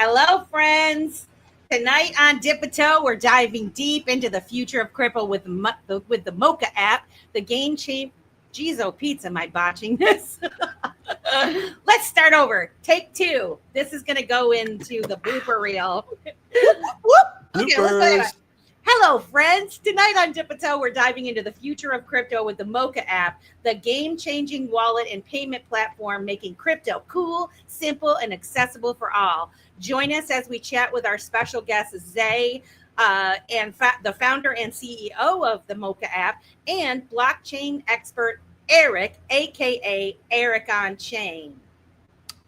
Hello, friends. Tonight on Dip a Toe, we're diving deep into the future of crypto with the Moca app, the game change. Geez, oh, Pete, am I botching this? Let's start over. Take two. This is going to go into the blooper reel. Whoop. Okay, let's go. Hello, friends. Tonight on Dip a Toe, we're diving into the future of crypto with the Moca app, the game-changing wallet and payment platform making crypto cool, simple, and accessible for all. Join us as we chat with our special guest, Zay, and the founder and CEO of the Moca app, and blockchain expert Eric, aka Eric on Chain.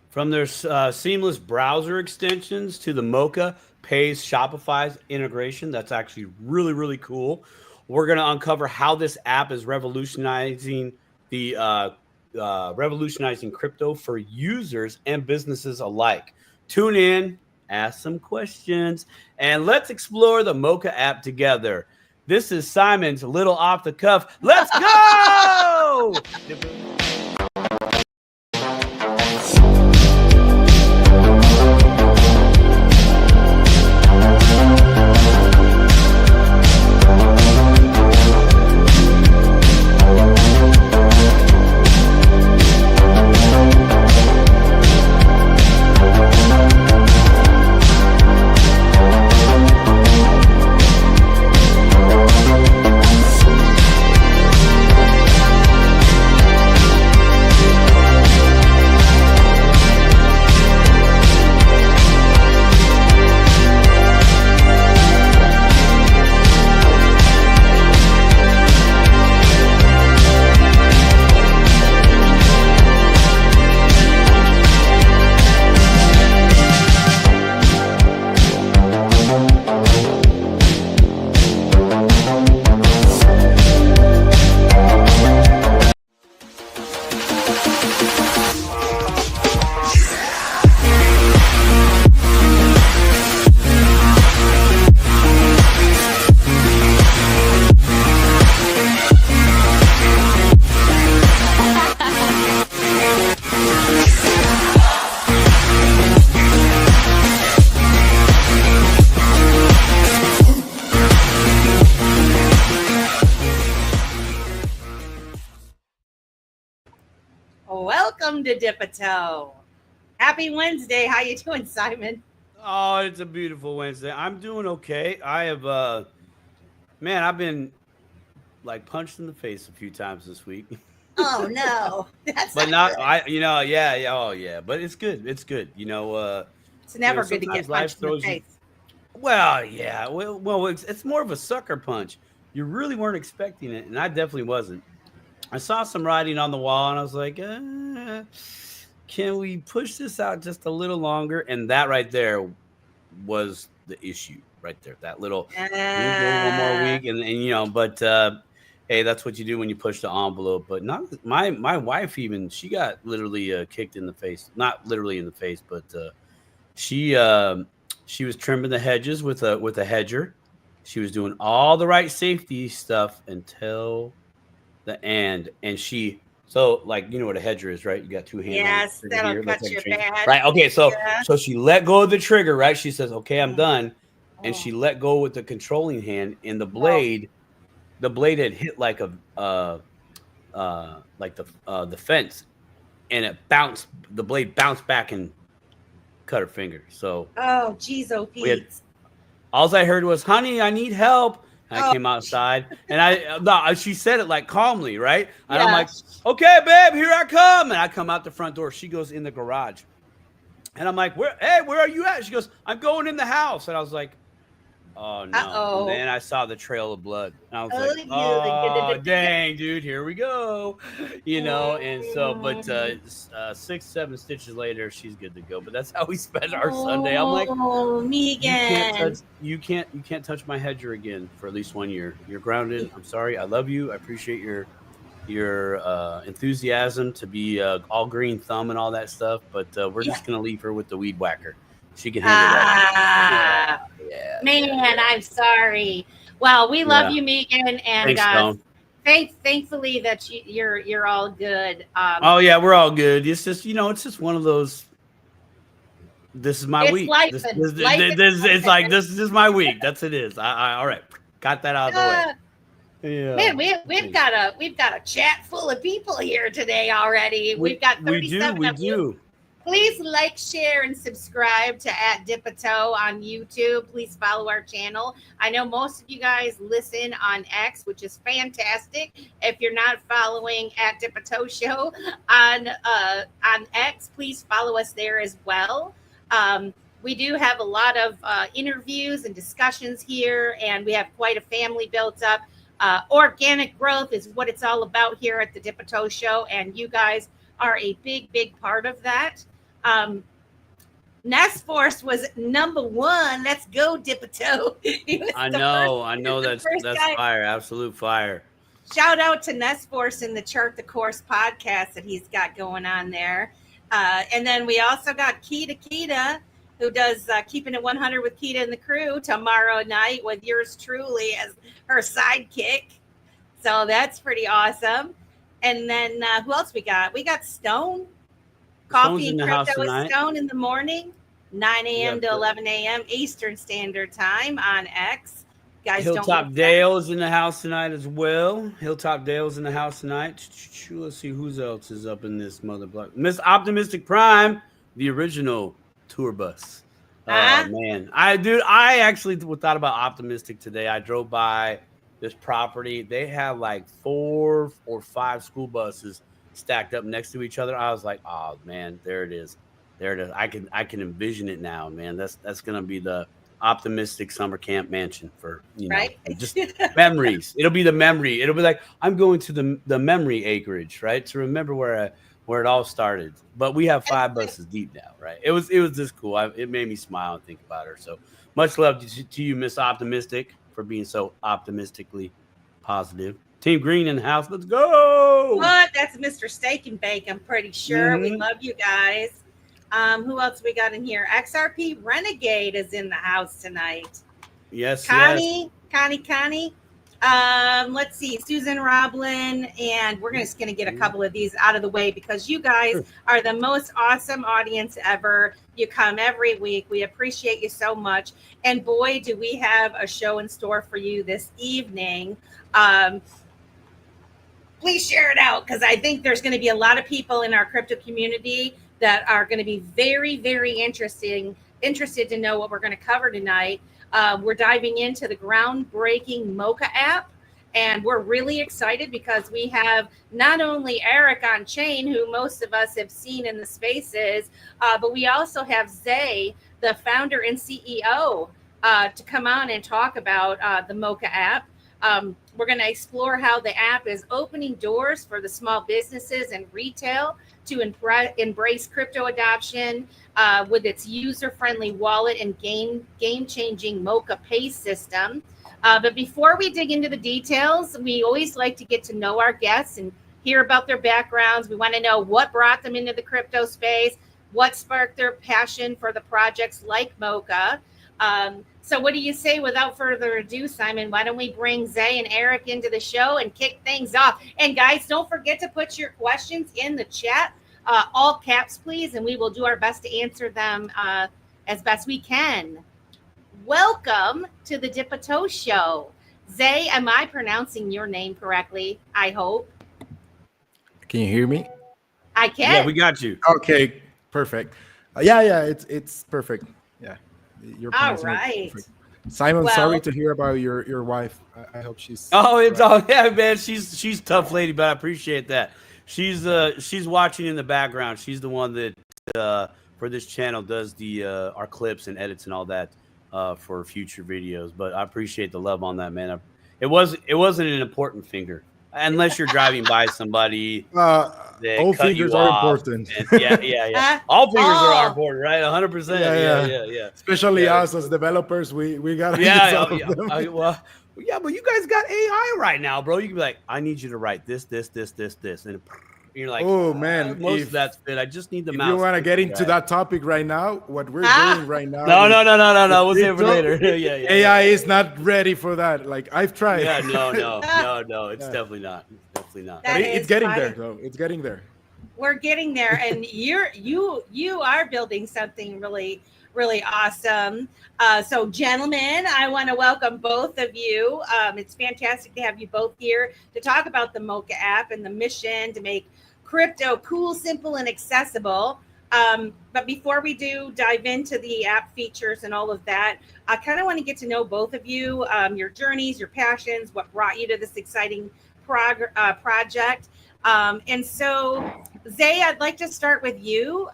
From their seamless browser extensions to the Moca Pay's Shopify's integration, that's actually really, really cool. We're going to uncover how this app is revolutionizing revolutionizing crypto for users and businesses alike. Tune in, ask some questions, and let's explore the Moca app together. This is Simon's little off the cuff. Let's go! Welcome to Dip a Toe. Happy Wednesday. How you doing, Simon? Oh, it's a beautiful Wednesday. I'm doing okay. I have, I've been like punched in the face a few times this week. Oh no, that's but not good. Oh yeah. But it's good. It's good. It's never good to get punched in the face. Well, yeah. Well, it's more of a sucker punch. You really weren't expecting it, and I definitely wasn't. I saw some writing on the wall, and I was like, can we push this out just a little longer? And that right there was the issue right there. That little one more week, and but hey, that's what you do when you push the envelope. But not my wife even, she got literally kicked in the face. Not literally in the face, but she was trimming the hedges with a hedger. She was doing all the right safety stuff until the end, and so like, you know what a hedger is, right? You got two hands. Yes, that'll cut your bad. Right. Okay. So she let go of the trigger, right? She says, "Okay, I'm done," and she let go with the controlling hand, and the blade had hit like the fence, and it bounced. The blade bounced back and cut her finger. So geez, oh Pete. All I heard was, "Honey, I need help." And I came outside, and she said it like calmly, right? And I'm like, "Okay, babe, here I come." And I come out the front door. She goes in the garage, and I'm like, where are you at? She goes, "I'm going in the house." And I was like, "Oh no!" Uh-oh. And then I saw the trail of blood. And I was like, "Oh dang, dude, here we go," And so, but 6-7 stitches later, she's good to go. But that's how we spent our Sunday. I'm like, Megan, you can't touch my hedger again for at least 1 year. You're grounded. I'm sorry. I love you. I appreciate your enthusiasm to be all green thumb and all that stuff. But we're just gonna leave her with the weed whacker. She can handle that. Man, I'm sorry. Well, we love you, Megan, and thankfully that you're all good. We're all good. It's just it's just one of those This is my It's week. life This, and this, life this, and this it's like this is my week. That's it is. I all right. Got that out of the way. Yeah. Man, we've got a chat full of people here today already. We've got 37 we of you. Please like, share, and subscribe to @Dip-a-Toe on YouTube. Please follow our channel. I know most of you guys listen on X, which is fantastic. If you're not following @Dip-a-Toe Show on X, please follow us there as well. We do have a lot of interviews and discussions here, and we have quite a family built up. Organic growth is what it's all about here at the Dip-a-Toe Show, and you guys are a big part of that. Nest Force was number 1. Let's go, Dip-a-Toe. I know that's fire, absolute fire. Shout out to Nest Force in the Chart the Course podcast that he's got going on there. And then we also got Kita, who does Keeping It 100 with Kita and the Crew tomorrow night with yours truly as her sidekick. So that's pretty awesome. And then who else we got? We got Stone. Coffee and Crypto with Stone in the morning, 9 a.m. to 11 a.m. Eastern Standard Time on X. Guys, Hilltop Dale's in the house tonight as well. Hilltop Dale's in the house tonight. Let's see who else is up in this mother block. Miss Optimistic Prime, the original tour bus. Man, I actually thought about Optimistic today. I drove by this property. They have like 4 or 5 school buses stacked up next to each other. I was like, oh man, there it is. I can envision it now, man. That's gonna be the Optimistic summer camp mansion for right? Just memories. It'll be the memory. It'll be like I'm going to the memory acreage, right? To remember where it all started. But we have 5 buses deep now, right? It was this cool. It made me smile and think about her. So much love to you, Miss Optimistic, for being so optimistically positive. Team Green in the house. Let's go. What? That's Mr. Steak and Bake. I'm pretty sure. We love you guys. Who else we got in here? XRP Renegade is in the house tonight. Yes. Connie. Let's see, Susan Roblin, and we're just going to get a couple of these out of the way because you guys are the most awesome audience ever. You come every week. We appreciate you so much. And boy, do we have a show in store for you this evening. Please share it out because I think there's going to be a lot of people in our crypto community that are going to be very, very interested to know what we're going to cover tonight. We're diving into the groundbreaking Moca app, and we're really excited because we have not only Eric on chain, who most of us have seen in the spaces, but we also have Zay, the founder and CEO, to come on and talk about the Moca app. We're going to explore how the app is opening doors for the small businesses and retail to embrace crypto adoption with its user-friendly wallet and game-changing Moca Pay system. But before we dig into the details, we always like to get to know our guests and hear about their backgrounds. We want to know what brought them into the crypto space, what sparked their passion for the projects like Moca. So what do you say without further ado, Simon? Why don't we bring Zay and Eric into the show and kick things off? And guys, don't forget to put your questions in the chat, all caps, please, and we will do our best to answer them as best we can. Welcome to the Dip-a-Toe Show. Zay, am I pronouncing your name correctly? I hope. Can you hear me? I can. Yeah, we got you. Okay, perfect. Yeah, it's perfect. Yeah. You're all right. Simon, sorry to hear about your wife. I hope she's man. She's tough lady, but I appreciate that. She's watching in the background. She's the one that for this channel does the our clips and edits and all that for future videos. But I appreciate the love on that, man. It wasn't an important finger. Unless you're driving by somebody, all fingers are important. Yeah. All fingers are important, right? 100%. Yeah. Especially us as developers, we gotta. But you guys got AI right now, bro. You can be like, I need you to write this, and you're like, oh man, most of that's fit. I just need the mouse. If you want to get into that topic right now, what we're doing right now? No. We'll save it for later. Yeah. AI is not ready for that. Like I've tried. Yeah, no. It's definitely not. But it's getting there, though. It's getting there. we're getting there, and you are building something really really awesome. So, gentlemen, I want to welcome both of you. It's fantastic to have you both here to talk about the Moca app and the mission to make crypto cool, simple, and accessible. But before we do dive into the app features and all of that, I kind of want to get to know both of you, your journeys, your passions, what brought you to this exciting project. And so, Zay, I'd like to start with you.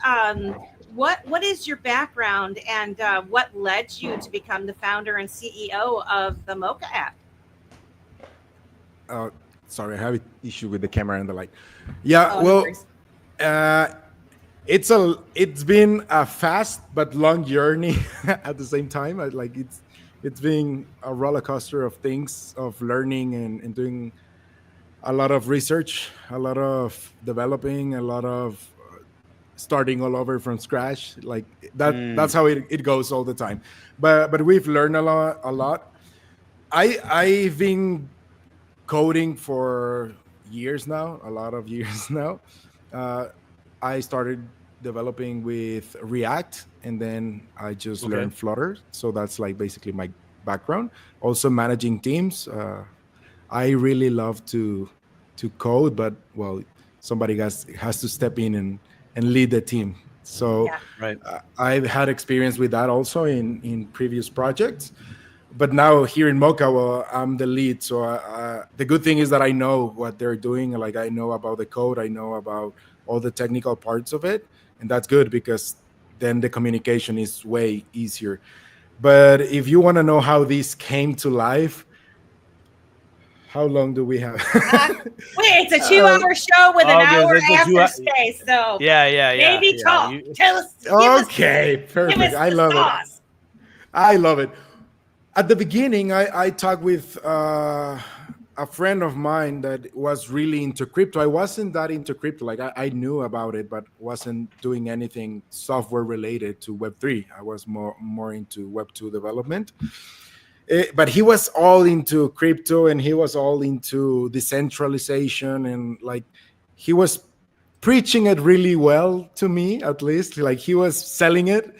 What is your background, and what led you to become the founder and CEO of the Moca app? Sorry, I have an issue with the camera and the light. Yeah, well, it's been a fast but long journey at the same time. It's been a roller coaster of things, of learning and doing a lot of research, a lot of developing, a lot of starting all over from scratch. Like that's how it goes all the time. But we've learned a lot. I've been coding for years now, a lot of years now. I started developing with React, and then I just learned Flutter. So that's like basically my background. Also managing teams. I really love to code, but well, somebody has to step in and lead the team. So I've had experience with that also in previous projects. But now here in Moca, well, I'm the lead. So the good thing is that I know what they're doing. Like I know about the code, I know about all the technical parts of it, and that's good because then the communication is way easier. But if you want to know how this came to life, how long do we have? Wait, it's a 2-hour show with an hour after space. So maybe talk. Tell us. Okay, perfect. I love it. I love it. At the beginning, I talked with a friend of mine that was really into crypto. I wasn't that into crypto. Like I knew about it, but wasn't doing anything software related to Web3. I was more into Web2 development. But he was all into crypto, and he was all into decentralization, and like he was preaching it really well to me, at least. Like he was selling it.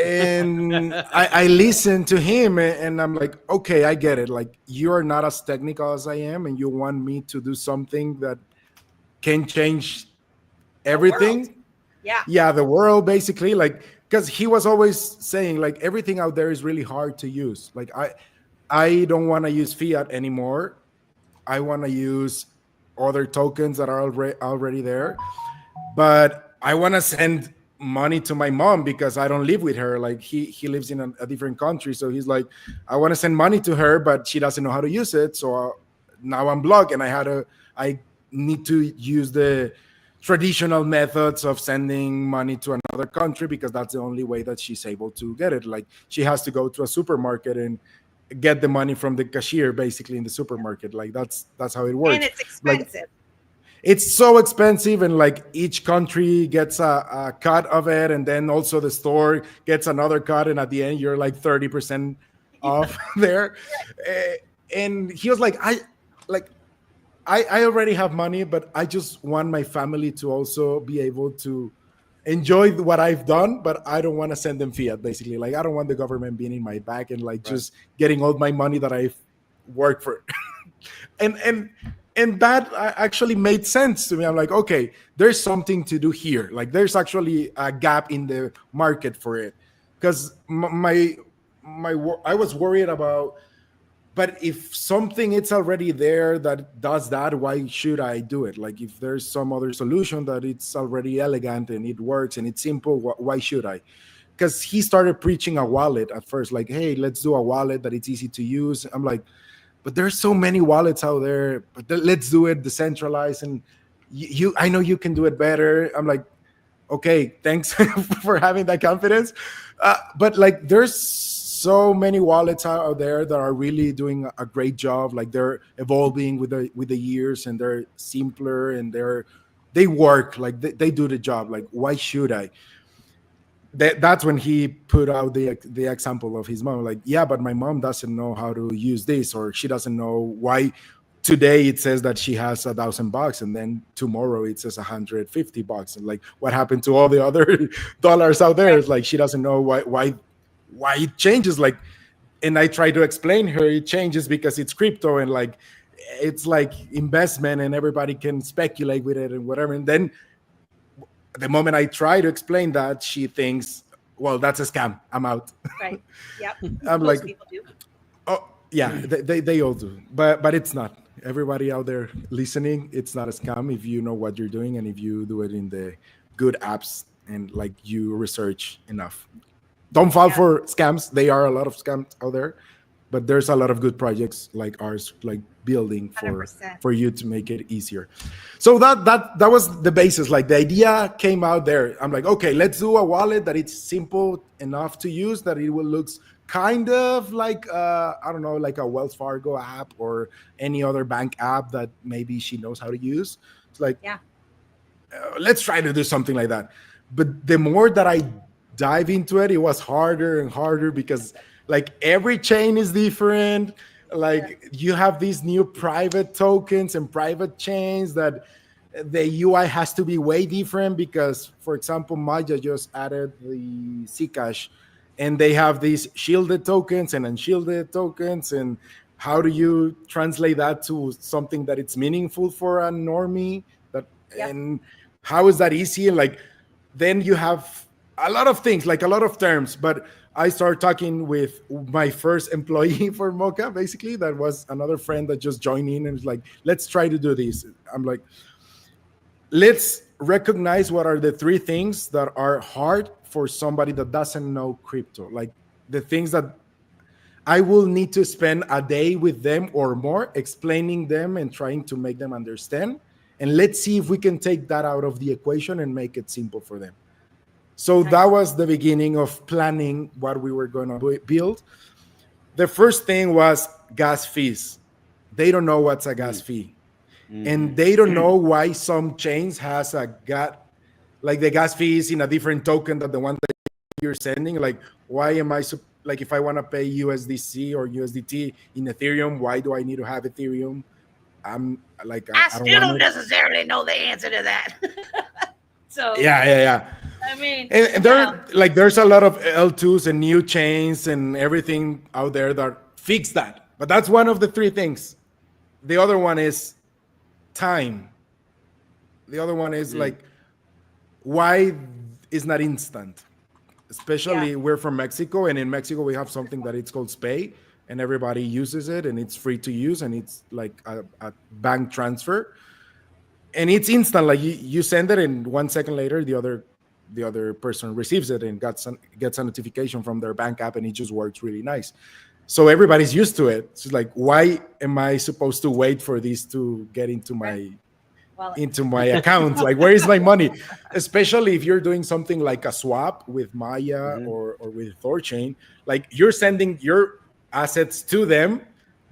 And I listened to him, and I'm like, okay, I get it. Like you're not as technical as I am, and you want me to do something that can change everything. The world, basically. Like, because he was always saying like everything out there is really hard to use. Like I don't want to use fiat anymore. I want to use other tokens that are already there, but I want to send money to my mom because I don't live with her. Like he lives in a different country, so he's like, I want to send money to her, but she doesn't know how to use it. So now I'm blocked, and I need to use the traditional methods of sending money to another country because that's the only way that she's able to get it. Like she has to go to a supermarket and get the money from the cashier, basically, in the supermarket. Like that's how it works. And it's expensive. Like, it's so expensive, and like each country gets a cut of it, and then also the store gets another cut, and at the end you're like 30% off there. And he was like, I already have money, but I just want my family to also be able to enjoy what I've done, but I don't want to send them fiat, basically. Like I don't want the government being in my back and like just getting all my money that I've worked for. And that actually made sense to me. I'm like, okay, there's something to do here. Like there's actually a gap in the market for it. Because I was worried about, but if something it's already there that does that, why should I do it? Like if there's some other solution that it's already elegant and it works and it's simple, why should I? Because he started preaching a wallet at first, like, hey, let's do a wallet that it's easy to use. I'm like, but there's so many wallets out there, but let's do it decentralized. And I know you can do it better. I'm like, okay, thanks for having that confidence. But like, there's so many wallets out there that are really doing a great job. Like they're evolving with the years, and they're simpler, and they work. Like they do the job. Like why should I? That's when he put out the example of his mom. Like, yeah, but my mom doesn't know how to use this, or she doesn't know why today it says that she has $1,000, and then tomorrow it says $150, and like, what happened to all the other dollars out there? It's like she doesn't know why it changes. Like, and I try to explain her it changes because it's crypto, and like it's like investment, and everybody can speculate with it and whatever. And then the moment I try to explain that, she thinks, well, that's a scam, I'm out. Right. Yep. I'm Most like, people do. oh yeah, they all do, but it's not. Everybody out there listening, it's not a scam if you know what you're doing and if you do it in the good apps and like you research enough. Don't fall for scams. There are a lot of scams out there, but there's a lot of good projects like ours, like building for 100%. you to make it easier. So that was the basis. Like the idea came out there. I'm like, okay, let's do a wallet that it's simple enough to use, that it will looks kind of like I don't know, like a Wells Fargo app or any other bank app that maybe she knows how to use. It's like, let's try to do something like that. But the more that I dive into it, it was harder and harder because like every chain is different. Like you have these new private tokens and private chains that the UI has to be way different because, for example, Maya just added the Zcash, and they have these shielded tokens and unshielded tokens. And how do you translate that to something that it's meaningful for a normie? And how is that easy? And like, then you have a lot of things, like a lot of terms. But I started talking with my first employee for Moca, basically. That was another friend that just joined in and was like, let's try to do this. I'm like, let's recognize what are the three things that are hard for somebody that doesn't know crypto. Like the things that I will need to spend a day with them or more explaining them and trying to make them understand. And let's see if we can take that out of the equation and make it simple for them. So that was the beginning of planning what we were going to build. The first thing was gas fees. They don't know what's a gas fee. And they don't know why some chains has like the gas fees in a different token than the one that you're sending. Like, why am I, like if I want to pay USDC or USDT in Ethereum, why do I need to have Ethereum? I'm like, I still don't necessarily know the answer to that. So yeah. I mean, and there, like, there's a lot of L2s and new chains and everything out there that fix that. But that's one of the three things. The other one is time. The other one is like, why is not instant? Especially we're from Mexico, and in Mexico we have something that it's called Pay, and everybody uses it, and it's free to use, and it's like a bank transfer, and it's instant. Like you send it, and 1 second later the other person receives it and gets a notification from their bank app, and it just works really nice. So everybody's used to it. It's like, why am I supposed to wait for this to get into my account? Like, where is my money? Especially if you're doing something like a swap with Maya or with Thorchain. Like, you're sending your assets to them,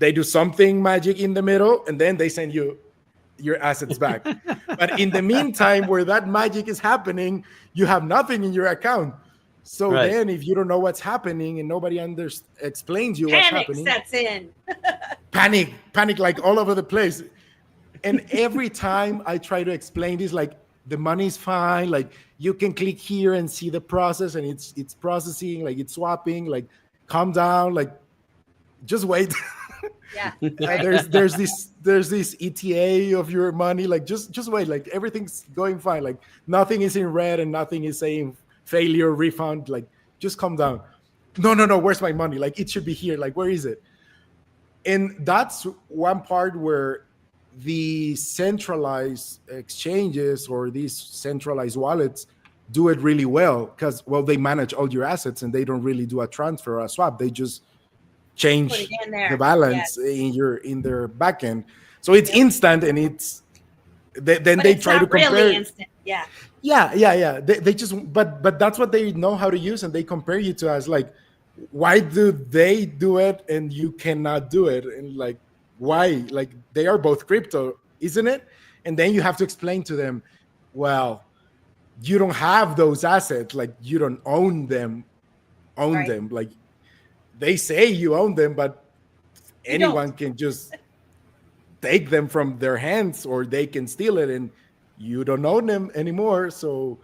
they do something magic in the middle, and then they send you your assets back. But in the meantime, where that magic is happening, you have nothing in your account. So then if you don't know what's happening and nobody explains you what's happening, panic sets in. panic like all over the place. And every time I try to explain this, like, the money's fine, like you can click here and see the process, and it's processing, like it's swapping, like calm down, like just wait. There's this ETA of your money, like just wait, like everything's going fine, like nothing is in red and nothing is saying failure, refund, like just calm down. No, where's my money? Like, it should be here, like where is it? And that's one part where the centralized exchanges or these centralized wallets do it really well, because they manage all your assets and they don't really do a transfer or a swap. They just change the balance in their backend, so it's instant, and it's then they try to compare. Really instant. Yeah. They just but that's what they know how to use, and they compare you to us. Like, why do they do it and you cannot do it? And like, why? Like, they are both crypto, isn't it? And then you have to explain to them, well, you don't have those assets, like you don't own them. Like, they say you own them, but anyone can just take them from their hands, or they can steal it and you don't own them anymore. So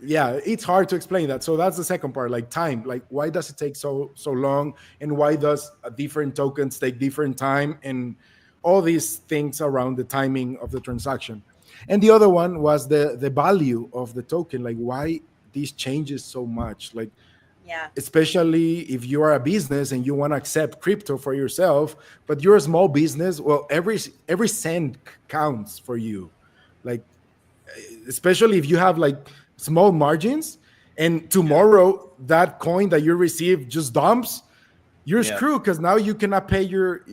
yeah, it's hard to explain that. So that's the second part, like time. Like, why does it take so long, and why does different tokens take different time, and all these things around the timing of the transaction. And the other one was the value of the token, like why these changes so much, like especially if you are a business and you want to accept crypto for yourself, but you're a small business. Well, every cent counts for you, like especially if you have like small margins, and tomorrow that coin that you receive just dumps, you're screwed, because now you cannot pay your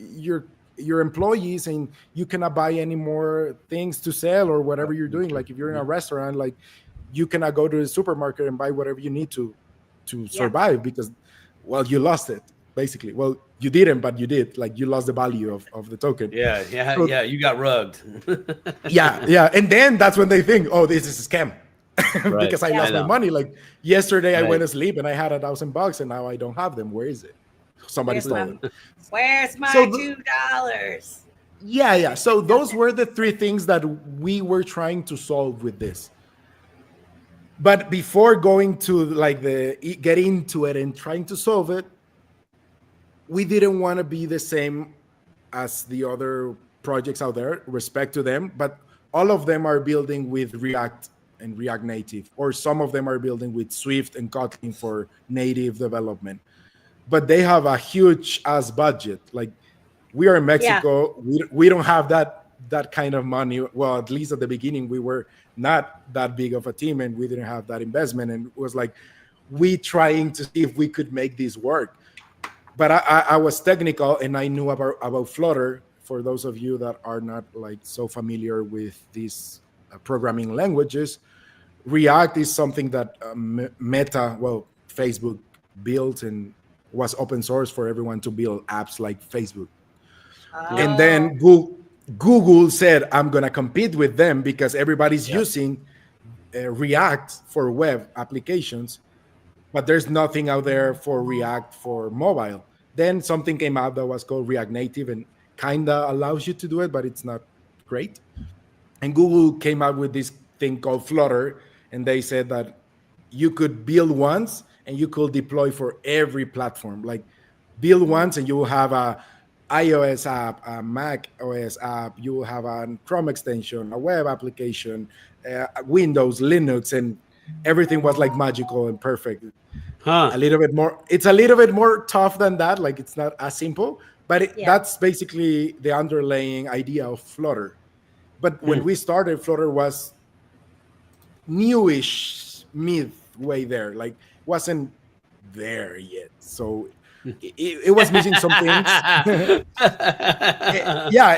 employees, and you cannot buy any more things to sell or whatever you're doing. Like if you're in a restaurant, like you cannot go to the supermarket and buy whatever you need to survive, because, well, you lost it basically. Well, you didn't, but you did. Like you lost the value of the token. So, you got rugged. yeah. And then that's when they think, oh, this is a scam. Because I lost my money. Like yesterday I went to sleep and I had $1,000 and now I don't have them. Where is it? Somebody stole it. Where's my $2? Yeah. So those were the three things that we were trying to solve with this. But before going to like get into it and trying to solve it, we didn't want to be the same as the other projects out there, respect to them, but all of them are building with React and React Native, or some of them are building with Swift and Kotlin for native development. But they have a huge ass budget. Like we are in Mexico, we don't have that kind of money. Well, at least at the beginning, we were not that big of a team and we didn't have that investment. And it was like, we trying to see if we could make this work. But I was technical and I knew about Flutter. For those of you that are not like so familiar with these programming languages, React is something that Facebook built and was open source for everyone to build apps like Facebook. And then Google said, I'm going to compete with them because everybody's using React for web applications, but there's nothing out there for React for mobile. Then something came out that was called React Native and kind of allows you to do it, but it's not great. And Google came out with this thing called Flutter, and they said that you could build once and you could deploy for every platform. Like build once and you will have a iOS app, a Mac OS app, you will have a Chrome extension, a web application, Windows, Linux, and everything was like magical and perfect. A little bit more. It's a little bit more tough than that. Like it's not as simple, but that's basically the underlying idea of Flutter. But when we started, Flutter was newish, midway there. Like wasn't there yet. So it was missing some things.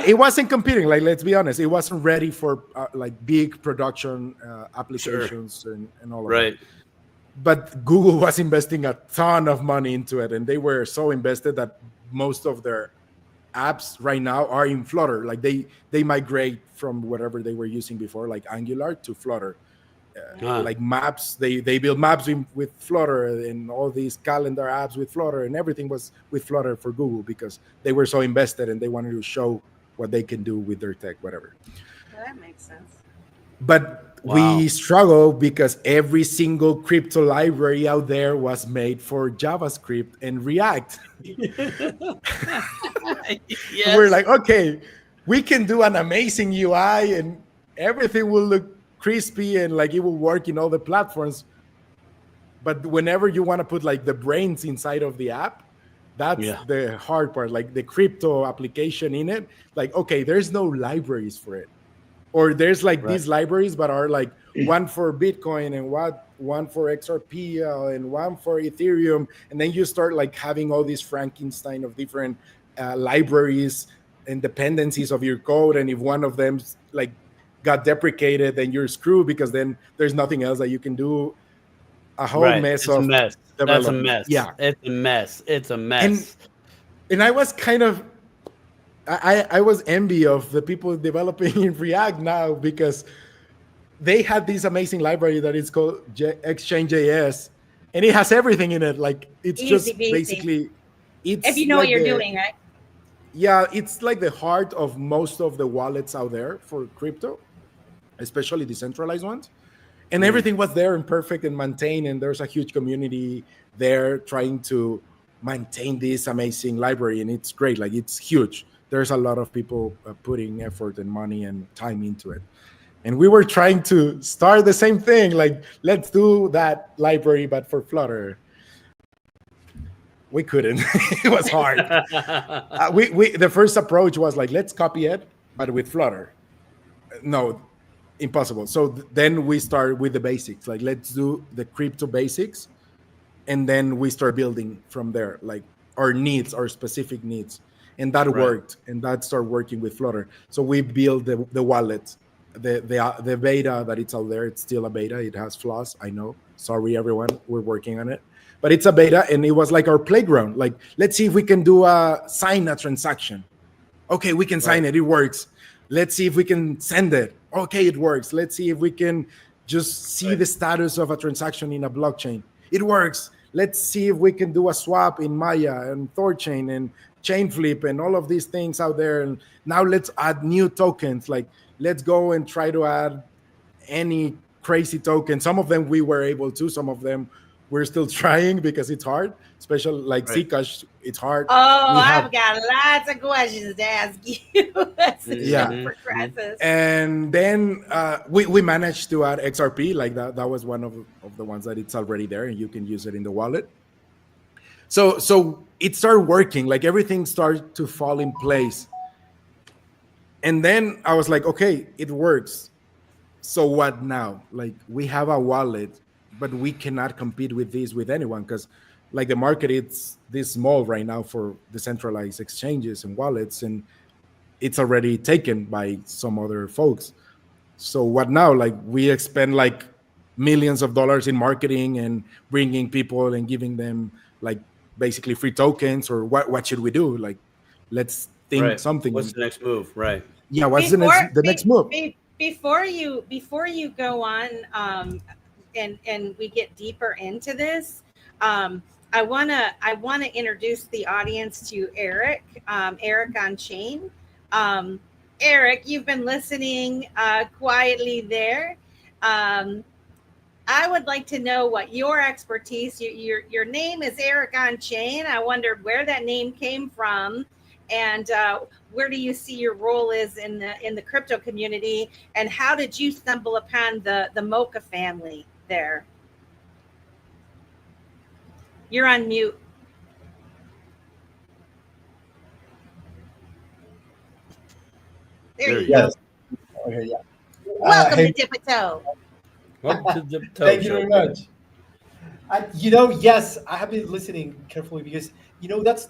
It wasn't competing. Like, let's be honest, it wasn't ready for like big production applications and all of that. But Google was investing a ton of money into it, and they were so invested that most of their apps right now are in Flutter. Like they migrate from whatever they were using before, like Angular, to Flutter. Like maps, they build maps with Flutter, and all these calendar apps with Flutter, and everything was with Flutter for Google because they were so invested and they wanted to show what they can do with their tech, whatever. Well, that makes sense. But we struggle because every single crypto library out there was made for JavaScript and React. We're like, okay, we can do an amazing UI and everything will look crispy and like it will work in all the platforms. But whenever you want to put like the brains inside of the app, that's the hard part. Like the crypto application in it, like, okay, there's no libraries for it. Or there's like these libraries, but are like one for Bitcoin and one for XRP and one for Ethereum. And then you start like having all these Frankenstein of different libraries and dependencies of your code. And if one of them like got deprecated, then you're screwed because then there's nothing else that you can do. A whole mess of mess. That's a mess. Yeah, it's a mess. It's a mess. And I was kind of, I was envy of the people developing in React now because they had this amazing library that is called Exchange.js, and it has everything in it. Like it's easy, just basically, it's if you know like what you're doing, right? Yeah, it's like the heart of most of the wallets out there for crypto, especially decentralized ones. And Mm, everything was there and perfect and maintained. And there's a huge community there trying to maintain this amazing library. And it's great. Like it's huge. There's a lot of people putting effort and money and time into it. And we were trying to start the same thing. Like, let's do that library, but for Flutter. We couldn't. It was hard. We the first approach was like, let's copy it, but with Flutter. No, impossible. So then we start with the basics. Like, let's do the crypto basics, and then we start building from there, like our needs, our specific needs. And that right. worked, and that started working with Flutter. So we built the wallet, the beta that it's out there. It's still a beta. It has flaws, I know. Sorry everyone, we're working on it, but it's a beta. And it was like our playground. Like, let's see if we can do a sign a transaction. Okay, we can sign Right. it. It works. Let's see if we can send it. Okay, it works. Let's see if we can just see Right. the status of a transaction in a blockchain. It works. Let's see if we can do a swap in Maya and Thorchain and Chainflip and all of these things out there. And now let's add new tokens. Like, let's go and try to add any crazy token. Some of them we were able to, some of them we're still trying because it's hard, especially like Right. Zcash, it's hard. Oh, We have I've got lots of questions to ask you as the Yeah. show progresses. And then we managed to add XRP. Like that was one of the ones that it's already there and you can use it in the wallet. So it started working. Like everything started to fall in place. And then I was like, okay, it works. So what now? Like, we have a wallet, but we cannot compete with this with anyone, because like the market, it's this small right now for decentralized exchanges and wallets, and it's already taken by some other folks. So what now? Like, we spend like millions of dollars in marketing and bringing people and giving them like basically free tokens, or what should we do? Like, let's think Right. something. What's the next move? Right. Yeah, what's Before the next move? before you go on, and we get deeper into this, I wanna introduce the audience to Eric, Eric on Chain. Um, Eric, you've been listening quietly there. Um, I would like to know what your expertise. Your name is Eric on Chain. I wondered where that name came from, and where do you see your role is in the crypto community, and how did you stumble upon the Moca family there? You're on mute. There There you you go. go. Yes. Okay. Yeah. Welcome Hey, to Dip a Toe. Welcome to the Toe thank you Show. very much. Yes, I have been listening carefully because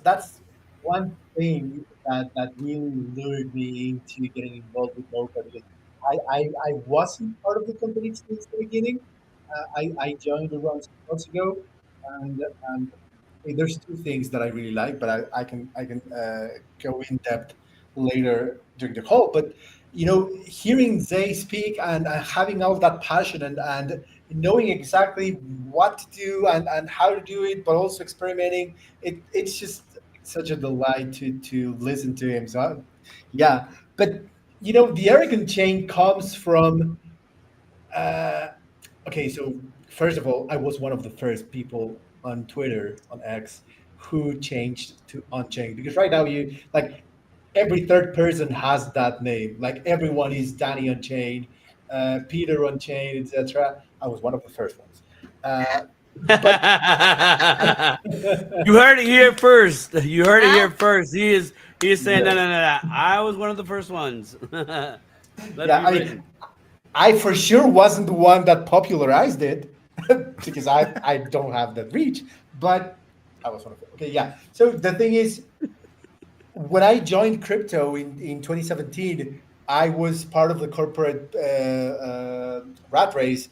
that's one thing that really lured me into getting involved with Mocha, because I wasn't part of the company since the beginning. I joined around 6 months ago, and there's two things that I really like, but I can go in depth later during the call. But hearing Zay speak and having all that passion and knowing exactly what to do and how to do it, but also experimenting, it's just such a delight to listen to him. So yeah, but the arrogant chain comes from. Uh, okay, so first of all, I was one of the first people on Twitter, on X, who changed to on-chain, because right now you like every third person has that name. Like everyone is Danny on chain, Peter on chain, etc. I was one of the first ones. But You heard it here first. You heard it here Well, first. He is saying no, yes, no, no, no. I was one of the first ones. Let it yeah, be written. I for sure wasn't the one that popularized it because I don't have that reach, but I was one of them. Okay, yeah. So the thing is, when I joined crypto in 2017, I was part of the corporate rat race.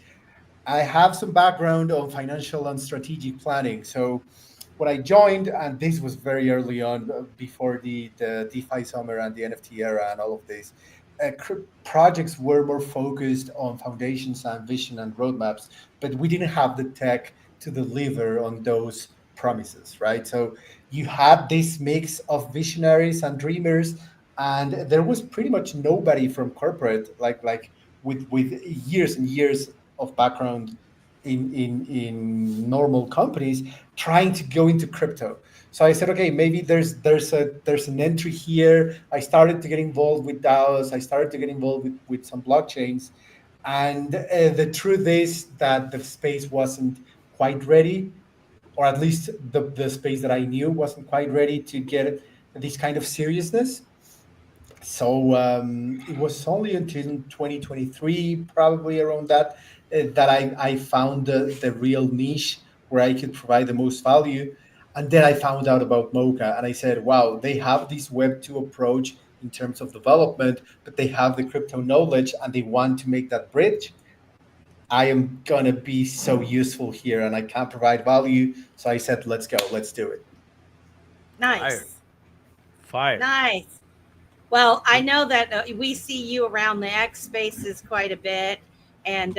I have some background on financial and strategic planning. So when I joined, and this was very early on, before the DeFi summer and the NFT era and all of this, projects were more focused on foundations and vision and roadmaps, but we didn't have the tech to deliver on those promises, right? So you had this mix of visionaries and dreamers, and there was pretty much nobody from corporate, like with years and years of background in normal companies trying to go into crypto. So I said, okay, maybe there's an entry here. I started to get involved with DAOs. I started to get involved with some blockchains, and the truth is that the space wasn't quite ready, or at least the space that I knew wasn't quite ready to get this kind of seriousness. So it was only until 2023, probably around that, that I found the real niche where I could provide the most value. And then I found out about Mocha, and I said, wow, they have this Web 2 approach in terms of development, but they have the crypto knowledge and they want to make that bridge. I am going to be so useful here and I can provide value. So I said, let's go, let's do it. Fire. Nice. Fire. Nice. Well, I know that we see you around the X spaces quite a bit. And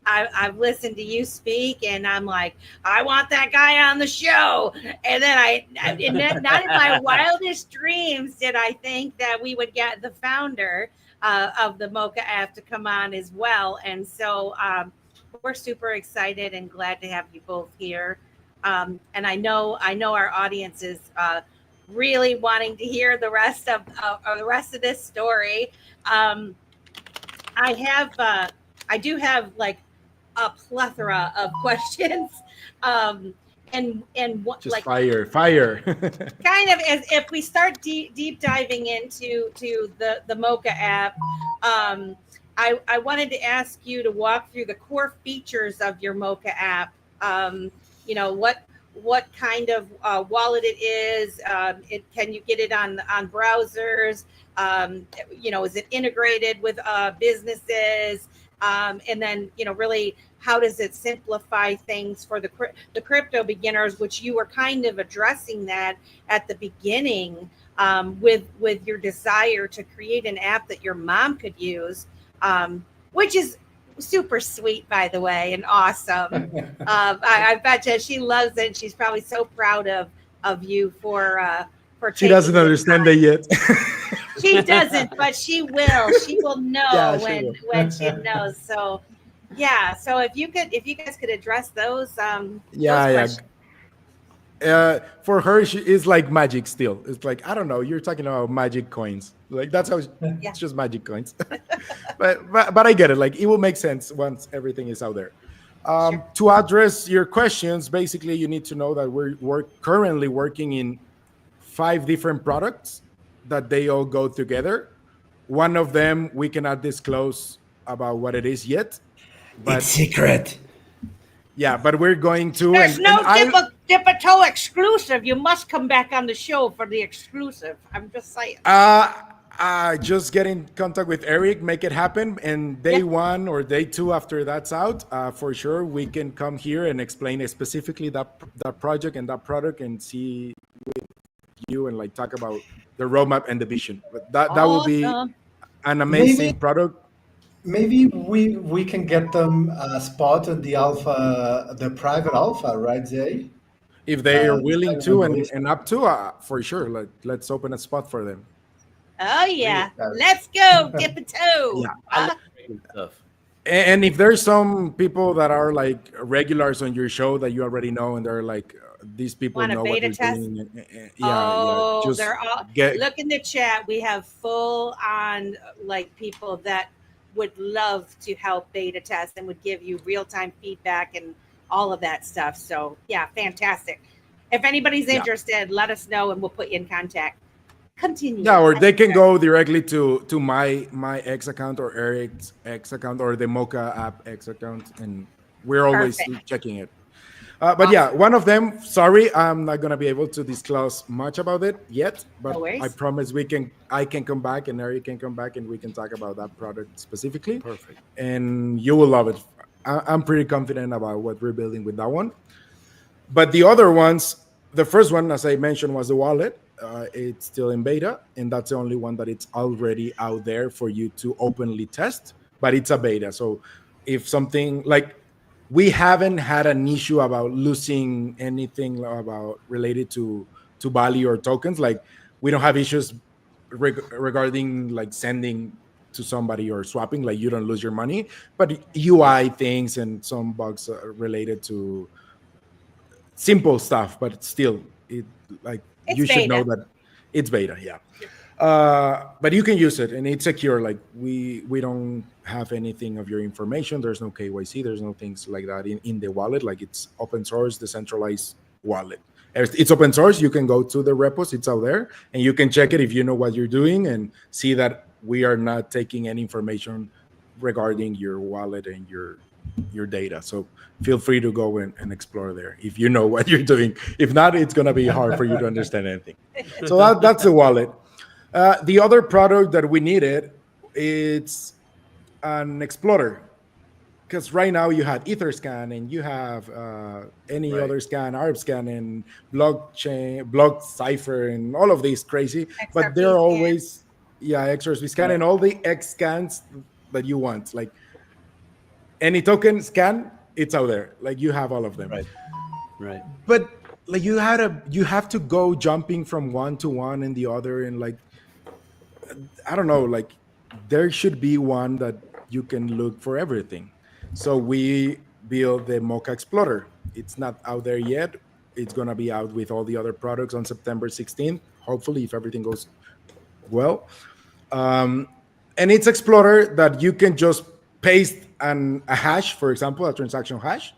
I've listened to you speak, and I'm like, I want that guy on the show. And then not in my wildest dreams did I think that we would get the founder of the Mocha app to come on as well. And so we're super excited and glad to have you both here. And I know our audience is really wanting to hear the rest of this story. I do have like a plethora of questions, and what Just like fire. kind of as if we start deep diving into the Mocha app. I wanted to ask you to walk through the core features of your Mocha app. What kind of wallet it is. Can you get it on browsers? Is it integrated with businesses? And then, really, how does it simplify things for the crypto beginners, which you were kind of addressing that at the beginning with your desire to create an app that your mom could use, which is super sweet, by the way, and awesome. I bet you she loves it. She's probably so proud of you for She doesn't understand that yet. She doesn't, but she will. She will know Yeah, when she knows. So yeah. So if you guys could address those Yeah. questions. For her, it's like magic still. It's like, I don't know, you're talking about magic coins. Like that's how it's just magic coins. but I get it. Like it will make sense once everything is out there. Sure. To address your questions, basically you need to know that we're currently working in 5 different products that they all go together. One of them we cannot disclose about what it is yet. But It's secret. yeah, but we're going to. There's no Dip-a-toe exclusive. You must come back on the show for the exclusive. I'm just saying. Just get in contact with Eric, make it happen, and day 1 or day 2 after that's out, for sure we can come here and explain specifically that project and that product and see with you and like talk about the roadmap and the vision. But that will be an amazing product. Maybe we can get them a spot on the alpha, the private alpha, right, Zay? If they are willing to and up to, for sure. Let's open a spot for them. Oh yeah, let's go Dip-a-toe. Yeah. I love stuff. And if there's some people that are like regulars on your show that you already know, and they're like, these people Want a know what beta they're test? doing. Just they're all look in the chat. We have full on like people that would love to help beta test and would give you real-time feedback and all of that stuff. So yeah, fantastic. If anybody's interested, let us know and we'll put you in contact. Continue. Yeah, or they can go directly to my X account or Eric's X account or the Mocha app X account, and we're always checking it. But yeah, one of them, sorry, I'm not going to be able to disclose much about it yet, but No worries. I promise I can come back and Eric can come back and we can talk about that product specifically. Perfect. And you will love it. I'm pretty confident about what we're building with that one. But the other ones, the first one, as I mentioned, was the wallet. It's still in beta, and that's the only one that it's already out there for you to openly test, but it's a beta. So if something like we haven't had an issue about losing anything about related to value or tokens. Like we don't have issues regarding like sending to somebody or swapping. Like you don't lose your money, but UI things and some bugs related to simple stuff. But still, it like It's you should know beta. that it's beta. Yeah. But you can use it and it's secure. Like we don't have anything of your information. There's no KYC. There's no things like that in the wallet. Like it's open source, decentralized wallet. It's open source. You can go to the repos. It's out there, and you can check it if you know what you're doing and see that we are not taking any information regarding your wallet and your data. So feel free to go and explore there if you know what you're doing. If not, it's gonna be hard for you to understand anything. So that's the wallet. The other product that we needed, it's an explorer, because right now you have Etherscan and you have any Right. other scan, ArbScan and blockchain, block cipher, and all of these crazy. But XRP they're scan. always XRP scan and all the X scans that you want. Like any token scan, it's out there. Like you have all of them. Right. Right. But like you have to go jumping from one to one and the other, and like I don't know, like there should be one that you can look for everything. So we built the Mocha Explorer. It's not out there yet. It's gonna be out with all the other products on September 16th. Hopefully, if everything goes well. And it's Explorer that you can just paste a hash, for example, a transaction hash,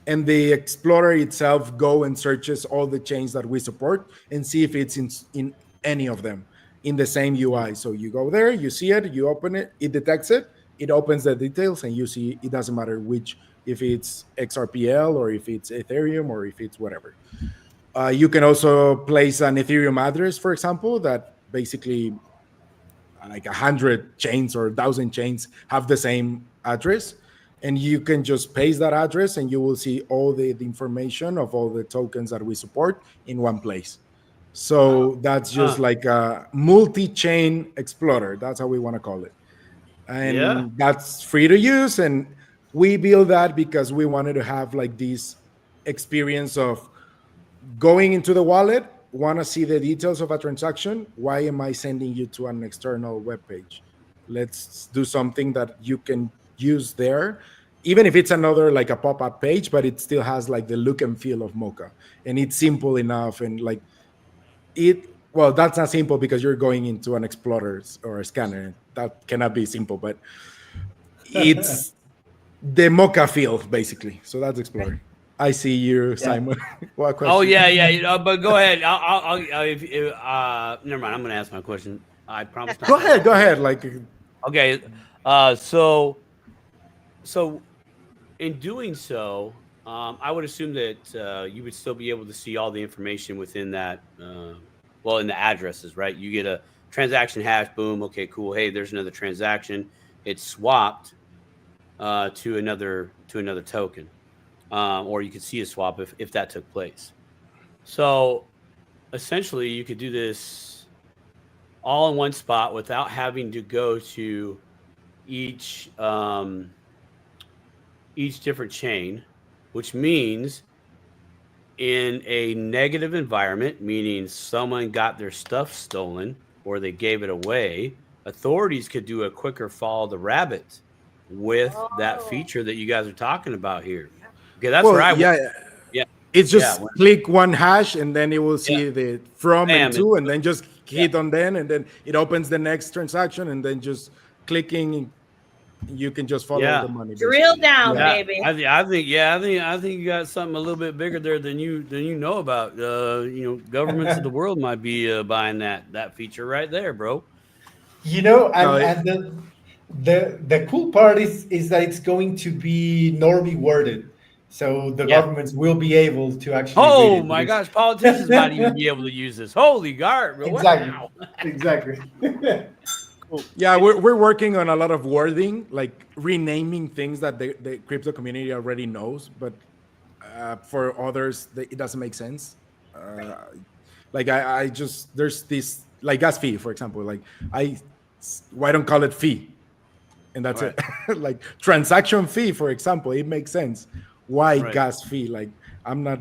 and the Explorer itself go and searches all the chains that we support and see if it's in any of them in the same UI. So you go there, you see it, you open it, it detects it, it opens the details, and you see it doesn't matter which, if it's XRPL or if it's Ethereum or if it's whatever. You can also place an Ethereum address, for example, that basically like 100 chains or 1,000 chains have the same address, and you can just paste that address and you will see all the information of all the tokens that we support in one place. So that's just like a multi-chain explorer. That's how we want to call it. Yeah. And that's free to use. And we built that because we wanted to have like this experience of going into the wallet, want to see the details of a transaction. Why am I sending you to an external web page? Let's do something that you can use there, even if it's another like a pop-up page, but it still has like the look and feel of Mocha, and it's simple enough. And like well, that's not simple because you're going into an explorer or a scanner. That cannot be simple, but it's the Mocha feel basically. So that's Explorer. I see you, Simon. What question? Oh yeah, yeah. But go ahead. Never mind. I'm going to ask my question. I promise. Go ahead. Like, Okay. So in doing so, I would assume that you would still be able to see all the information within that. Well, in the addresses, right? You get a transaction hash. Boom. Okay. Cool. Hey, there's another transaction. It's swapped to another token. Or you could see a swap if that took place. So essentially, you could do this all in one spot without having to go to each different chain, which means in a negative environment, meaning someone got their stuff stolen or they gave it away, authorities could do a quicker follow the rabbit with that feature that you guys are talking about here. Okay, that's where I yeah. It's just click one hash and then it will see the from Bam, and to, and then just hit on then, and then it opens the next transaction, and then just clicking, you can just follow the money. Drill basically. down, baby. I think you got something a little bit bigger there than you know about. Governments of the world might be buying that feature right there, bro. And the cool part is that it's going to be normally worded, so the governments will be able to actually. Oh my gosh, politicians might even be able to use this. Holy guard! Exactly. Wow. Exactly. Cool. Yeah, we're working on a lot of wording, like renaming things that the crypto community already knows, but for others, it doesn't make sense. Like I just, there's this, like gas fee, for example, like why don't call it fee? and that's Right. it. Like transaction fee, for example, it makes sense. Why Right. gas fee? Like I'm not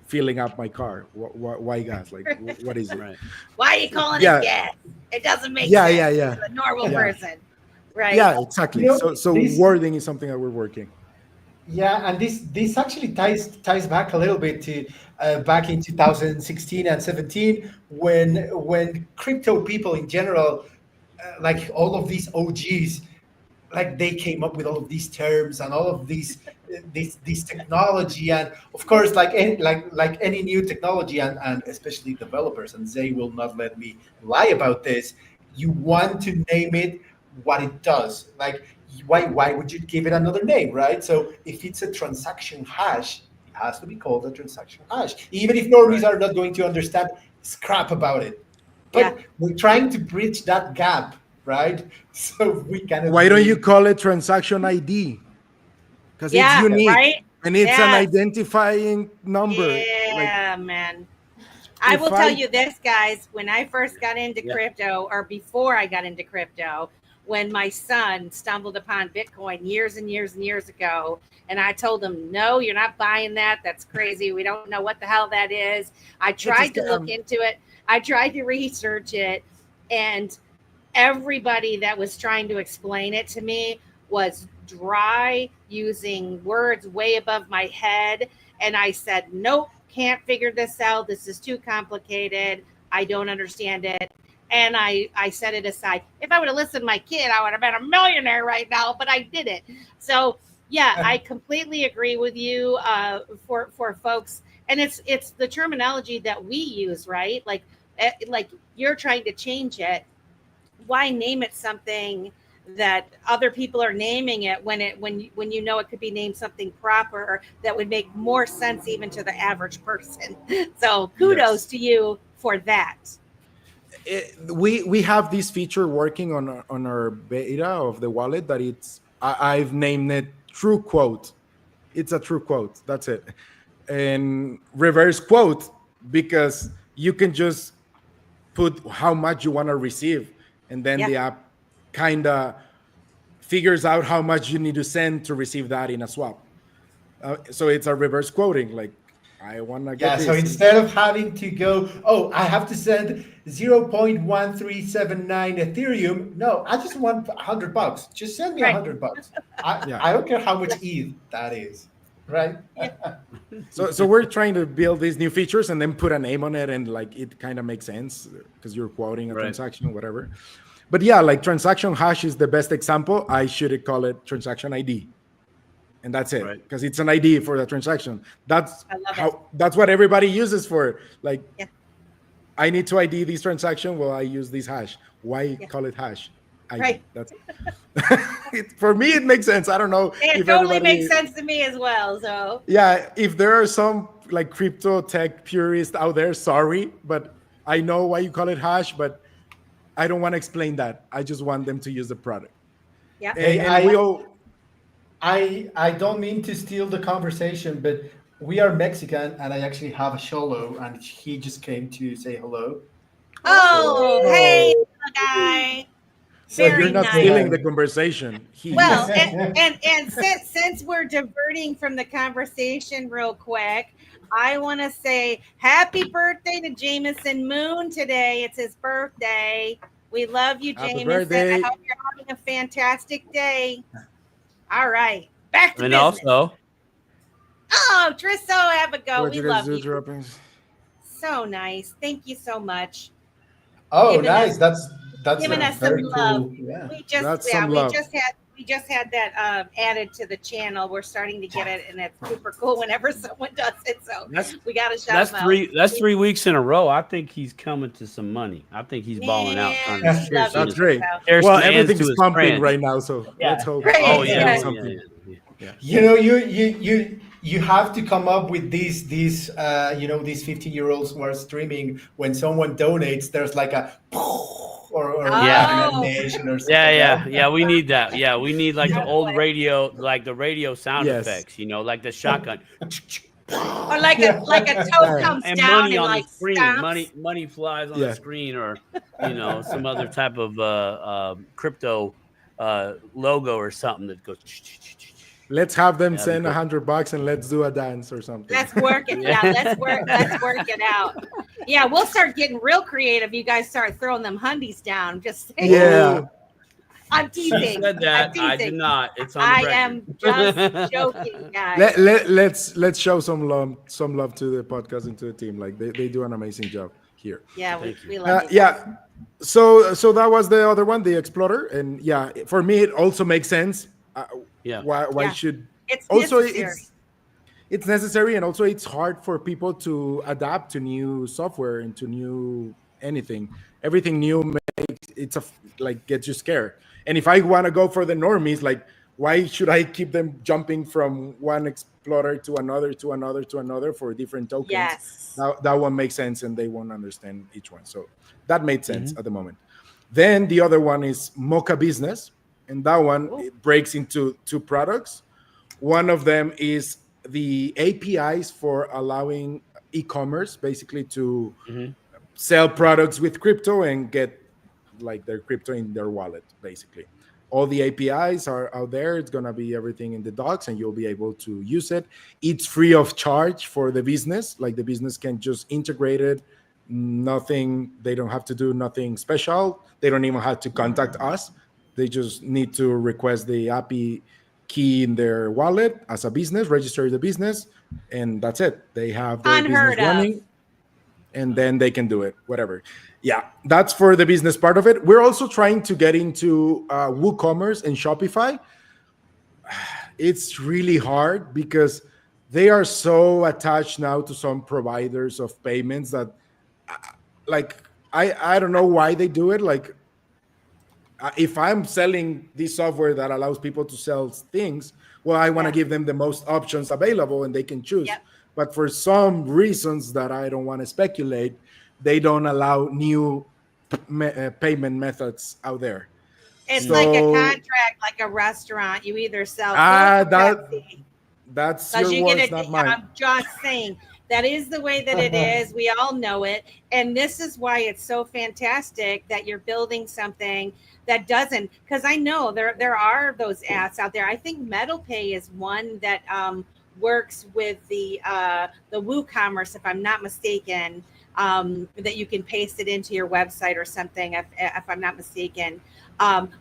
filling up my car. Why gas? Like what is it? Right. Why are you calling it Yeah, gas? It doesn't make yeah, sense yeah, yeah, to a normal yeah, person, right? yeah. Exactly. So This wording is something that we're working. Yeah, and this actually ties back a little bit to back in 2016 and 17 when crypto people in general, like all of these OGs, like they came up with all of these terms and all of these this technology, and of course like any new technology, and especially developers, and they will not let me lie about this. You want to name it what it does. Like why would you give it another name, right? So if it's a transaction hash, it has to be called a transaction hash, even if normies Right. are not going to understand scrap about it. Yeah, But we're trying to bridge that gap, right? So we cannot Why don't you name. call it transaction ID? Because it's yeah, unique right. and it's an Yes, identifying number. Like yeah, man. I if will tell I you this, guys. When I first got into Yeah. crypto, or before I got into crypto, when my son stumbled upon Bitcoin years and years and years ago, and I told him, no, you're not buying that. That's crazy. We don't know what the hell that is. I it's a tried to look scam. into it, I tried to research it, and everybody that was trying to explain it to me was dry, using words way above my head. And I said, nope, can't figure this out. This is too complicated. I don't understand it. And I set it aside. If I would have listened to my kid, I would have been a millionaire right now, but I didn't. So yeah, I completely agree with you, for folks. And it's the terminology that we use, right? Like you're trying to change it. Why name it something that other people are naming it when you know it could be named something proper that would make more sense even to the average person. So kudos Yes. to you for that. We have this feature working on our beta of the wallet that I've named it true quote. It's a true quote. That's it. And reverse quote because you can just put how much you want to receive, and then Yeah, the app kind of figures out how much you need to send to receive that in a swap. So it's a reverse quoting. Like I want to get Yeah, so this. And instead of having to go, oh, I have to send 0.1379 Ethereum. No, I just want $100. Just send me right. $100. I, yeah. I don't care how much ETH that is, right? So we're trying to build these new features and then put a name on it, and like it kind of makes sense because you're quoting a Right. transaction, whatever. But yeah, like transaction hash is the best example. I should call it transaction ID, and that's it Right. because it's an ID for the transaction. That's I love it. that's what everybody uses for. Like Yeah, I need to ID this transaction. Well, I use this hash. Why yeah, call it hash? ID. right. That's for me. It makes sense. I don't know It if totally everybody. makes sense to me as well. So Yeah, if there are some like crypto tech purists out there, sorry, but I know why you call it hash, but I don't want to explain that. I just want them to use the product. yeah. Hey, And we all, I don't mean to steal the conversation, but we are Mexican, and I actually have a Sholo, and he just came to say hello. Oh, hey, oh, little guy. So you're Very he not nice. stealing the said conversation. He Well, is. and since we're diverting from the conversation real quick, I want to say happy birthday to Jameson Moon today. It's his birthday. We love you, Happy Jameson. I birthday. hope you're having a fantastic day. All right, back to And business. also, Oh, Tristo, have a go. What We you guys love do you. droppings? So nice. Thank you so much. oh, Giving us nice. That's giving a us some very love. cool. Yeah. That's some love. We just had that added to the channel. We're starting to get it, and it's super cool whenever someone does it. So that's we got to shout that's them out. three that's 3 weeks in a row. I think he's coming to some money. I think he's balling out, trying to Man, share love some, you, That's great. Tristo. share Well, some ends everything's to his pumping friends. right now, so let's hope. Right, Oh he's yeah, doing yeah. yeah, something. yeah. Yeah. You know, you have to come up with these these 15-year-olds who are streaming. When someone donates, there's like a or Yeah. Oh, animation or something. Yeah. We need that. Yeah, we need like the Yeah. old radio, like the radio sound Yes. effects. Like the shotgun. or like Yeah. a toe Yeah. comes And down money and on the like screen. stomps. Money flies on Yeah. the screen, or some other type of crypto logo or something that goes. Let's have them Yeah, that'd send be cool. $100 and let's do a dance or something. Let's work it. Yeah, let's work it out. Yeah, we'll start getting real creative. You guys start throwing them hundies down. Just saying. Yeah. I'm She teasing. said I'm that. I did teasing. not. It's on the I record. am just joking, guys. Let's show some love to the podcast and to the team. Like they do an amazing job here. Yeah, Thank you. we love you guys. Yeah. So that was the other one, the Explorer, and yeah, for me it also makes sense. Yeah. Why Yeah. should It's also necessary. it's necessary, and also it's hard for people to adapt to new software and to new anything. Everything new makes like gets you scared. And if I want to go for the normies, like why should I keep them jumping from one Explorer to another to another to another for different tokens? Yes. That won't make sense, and they won't understand each one. So that made sense Mhm. at the moment. Then the other one is Mocha Business, and that one Ooh. it breaks into two products. One of them is the APIs for allowing e-commerce basically to Mhm. sell products with crypto and get like their crypto in their wallet. Basically all the APIs are out there. It's going to be everything in the docs and you'll be able to use it. It's free of charge for the business. Like the business can just integrate it. Nothing, they don't have to do nothing special. They don't even have to contact us. They just need to request the API key in their wallet as a business, register the business, and that's it. They have their Unheard business of. running, and then they can do it, whatever. Yeah, that's for the business part of it. We're also trying to get into WooCommerce and Shopify. It's really hard because they are so attached now to some providers of payments that, like, I don't know why they do it. Like, if I'm selling this software that allows people to sell things, well, I want to Yeah. give them the most options available and they can choose. Yep. But for some reasons that I don't want to speculate, they don't allow new payment methods out there. It's like a So contract, like a restaurant. You either sell Coke or Pepsi. that's Because your you get words, it. not mine. I'm just saying that is the way that it is. We all know it. And this is why it's so fantastic that you're building something that doesn't, because I know there are those apps out there. I think Metal Pay is one that works with the WooCommerce, if I'm not mistaken, that you can paste it into your website or something, if I'm not mistaken.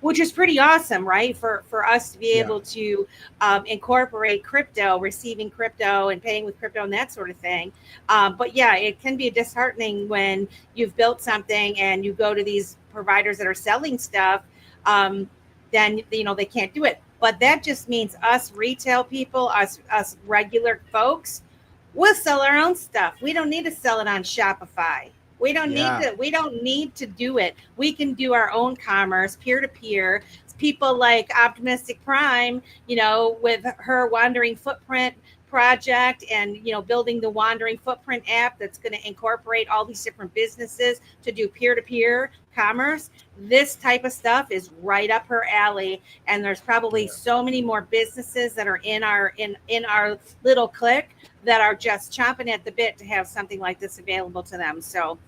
Which is pretty awesome, right? For us to be Yeah. able to incorporate crypto, receiving crypto and paying with crypto and that sort of thing. But yeah, it can be disheartening when you've built something and you go to these providers that are selling stuff, then they can't do it. But that just means us retail people, us regular folks, we'll sell our own stuff. We don't need to sell it on Shopify. We don't need to do it. We can do our own commerce, peer to peer. People like Optimistic Prime, with her Wandering Footprint project and building the Wandering Footprint app that's going to incorporate all these different businesses to do peer to peer commerce. This type of stuff is right up her alley, and there's probably so many more businesses that are in our little clique that are just chomping at the bit to have something like this available to them. So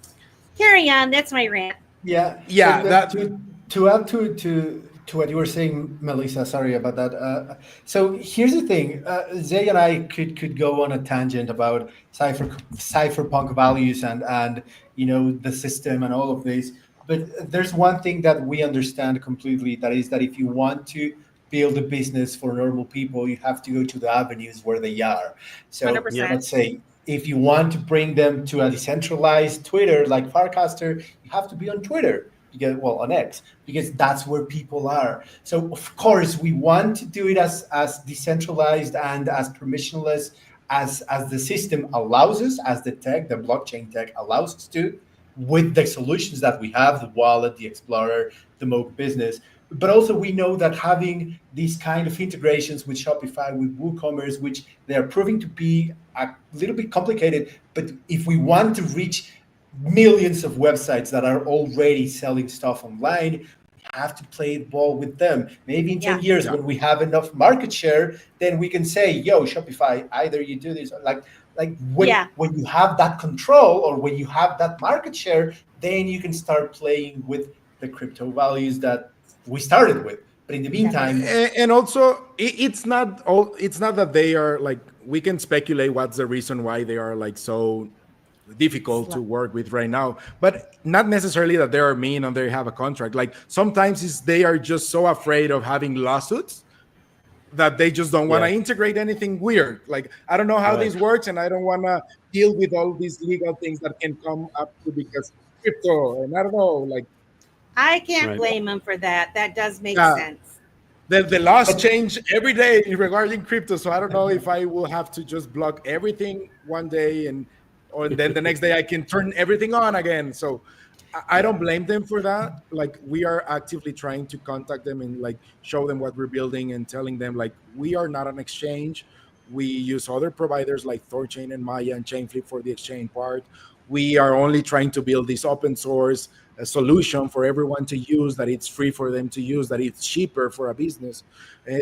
carry on. That's my rant. Yeah, Yeah, but that to add to what you were saying, Melissa. Sorry about that. So here's the thing: Zay and I could go on a tangent about cypherpunk values and the system and all of this. But there's one thing that we understand completely. That is that if you want to build a business for normal people, you have to go to the avenues where they are. So 100%. let's say if you want to bring them to a decentralized Twitter like Farcaster, you have to be on Twitter, on X, because that's where people are. So of course we want to do it as decentralized and as permissionless as the system allows us, as the blockchain tech allows us to, with the solutions that we have, the wallet, the Explorer, the Mocha Business. But also we know that having these kind of integrations with Shopify, with WooCommerce, which they are proving to be a little bit complicated, but if we want to reach millions of websites that are already selling stuff online, we have to play ball with them. Maybe in 10 years, when we have enough market share, then we can say, yo, Shopify, either you do this, or when you have that control or when you have that market share, then you can start playing with the crypto values that we started with. But in the meantime, And also, it's not that they are like, we can speculate what's the reason why they are like so difficult to work with right now, but not necessarily that they are mean and they have a contract. Like sometimes it's they are just so afraid of having lawsuits that they just don't want to Yeah. integrate anything weird. Like, I don't know how Right. this works, and I don't want to deal with all these legal things that can come up to because crypto, and I don't know, like, I can't Right. blame them for that. That does make yeah, sense. the laws but change every day regarding crypto. So I don't know if I will have to just block everything one day and then the next day I can turn everything on again. So I don't yeah, blame them for that. Like we are actively trying to contact them and like show them what we're building and telling them like we are not an exchange. We use other providers like Thorchain and Maya and Chainflip for the exchange part. We are only trying to build this open source solution for everyone to use, that it's free for them to use, that it's cheaper for a business,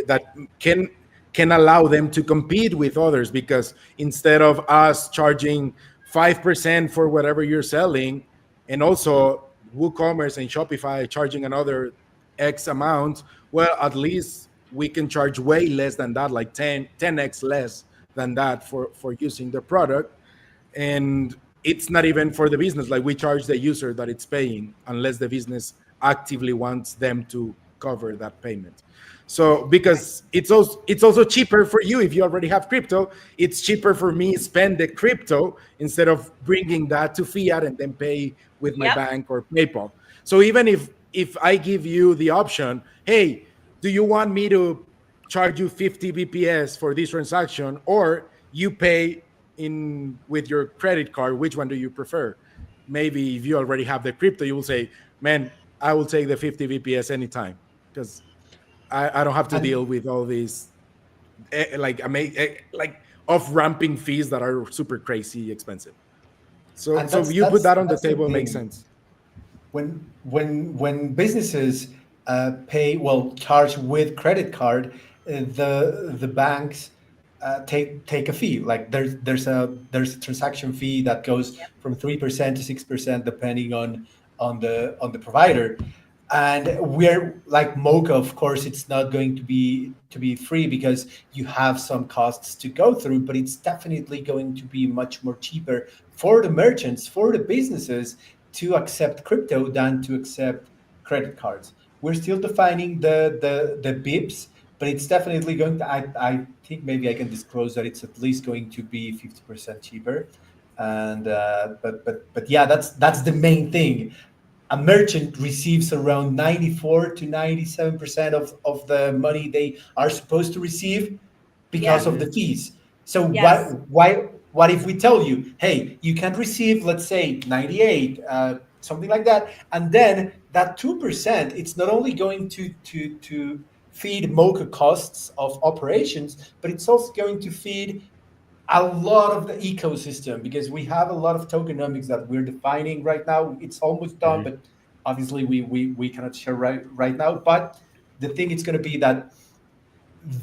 that can allow them to compete with others. Because instead of us charging 5% for whatever you're selling, and also WooCommerce and Shopify charging another X amount, well, at least we can charge way less than that, like 10x less than that for using the product. And it's not even for the business, like we charge the user that it's paying unless the business actively wants them to cover that payment. So Right. because it's also cheaper for you if you already have crypto, it's cheaper for me spend the crypto instead of bringing that to fiat and then pay with my Yep. bank or PayPal. So even if I give you the option, hey, do you want me to charge you 50 bps for this transaction, or you pay in with your credit card, which one do you prefer? Maybe if you already have the crypto, you will say, man, I will take the 50 bps anytime, because I don't have to deal and with all these like off ramping fees that are super crazy expensive. So that's you put that on the that's the table, it makes thing. sense. When businesses pay, well, charge with credit card, the banks take a fee. Like there's a transaction fee that goes from 3% to 6% depending on the provider. And we're like Mocha, of course, it's not going to be free because you have some costs to go through, but it's definitely going to be much more cheaper for the merchants, for the businesses to accept crypto than to accept credit cards. We're still defining the bips, but it's definitely going to. I think maybe I can disclose that it's at least going to be 50% cheaper. And but yeah, that's the main thing. A merchant receives around 94 to 97% of the money they are supposed to receive because Yep. of the Mhm. fees. So Yes. what if we tell you, hey, you can receive, let's say, 98, something like that, and then that 2%, it's not only going to feed Mocha costs of operations, but it's also going to feed a lot of the ecosystem, because we have a lot of tokenomics that we're defining right now. It's almost done, Mhm. but obviously we cannot share right now. But the thing is going to be that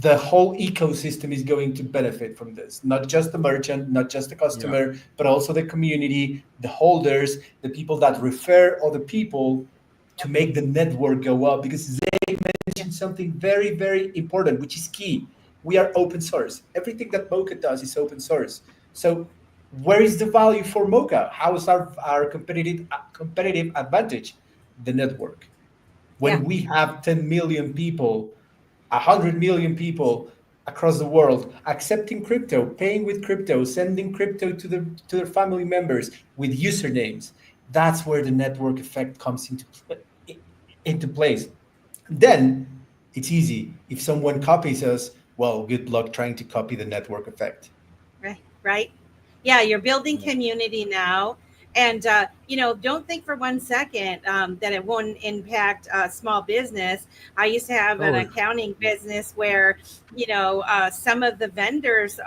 the whole ecosystem is going to benefit from this. Not just the merchant, not just the Yeah. customer, but also the community, the holders, the people that refer other people to make the network go up. Because they mentioned something very, very important, which is key. We are open source. Everything that Mocha does is open source. So where is the value for Mocha? How is our competitive advantage? The network. Yeah. When we have 10 million people, 100 million people across the world accepting crypto, paying with crypto, sending crypto to their family members with usernames, that's where the network effect comes into place. Then it's easy. If someone copies us, well, good luck trying to copy the network effect. Right. Right. Yeah, you're building Yeah. community now. And, don't think for 1 second that it won't impact small business. I used to have an Oh, accounting business where, some of the vendors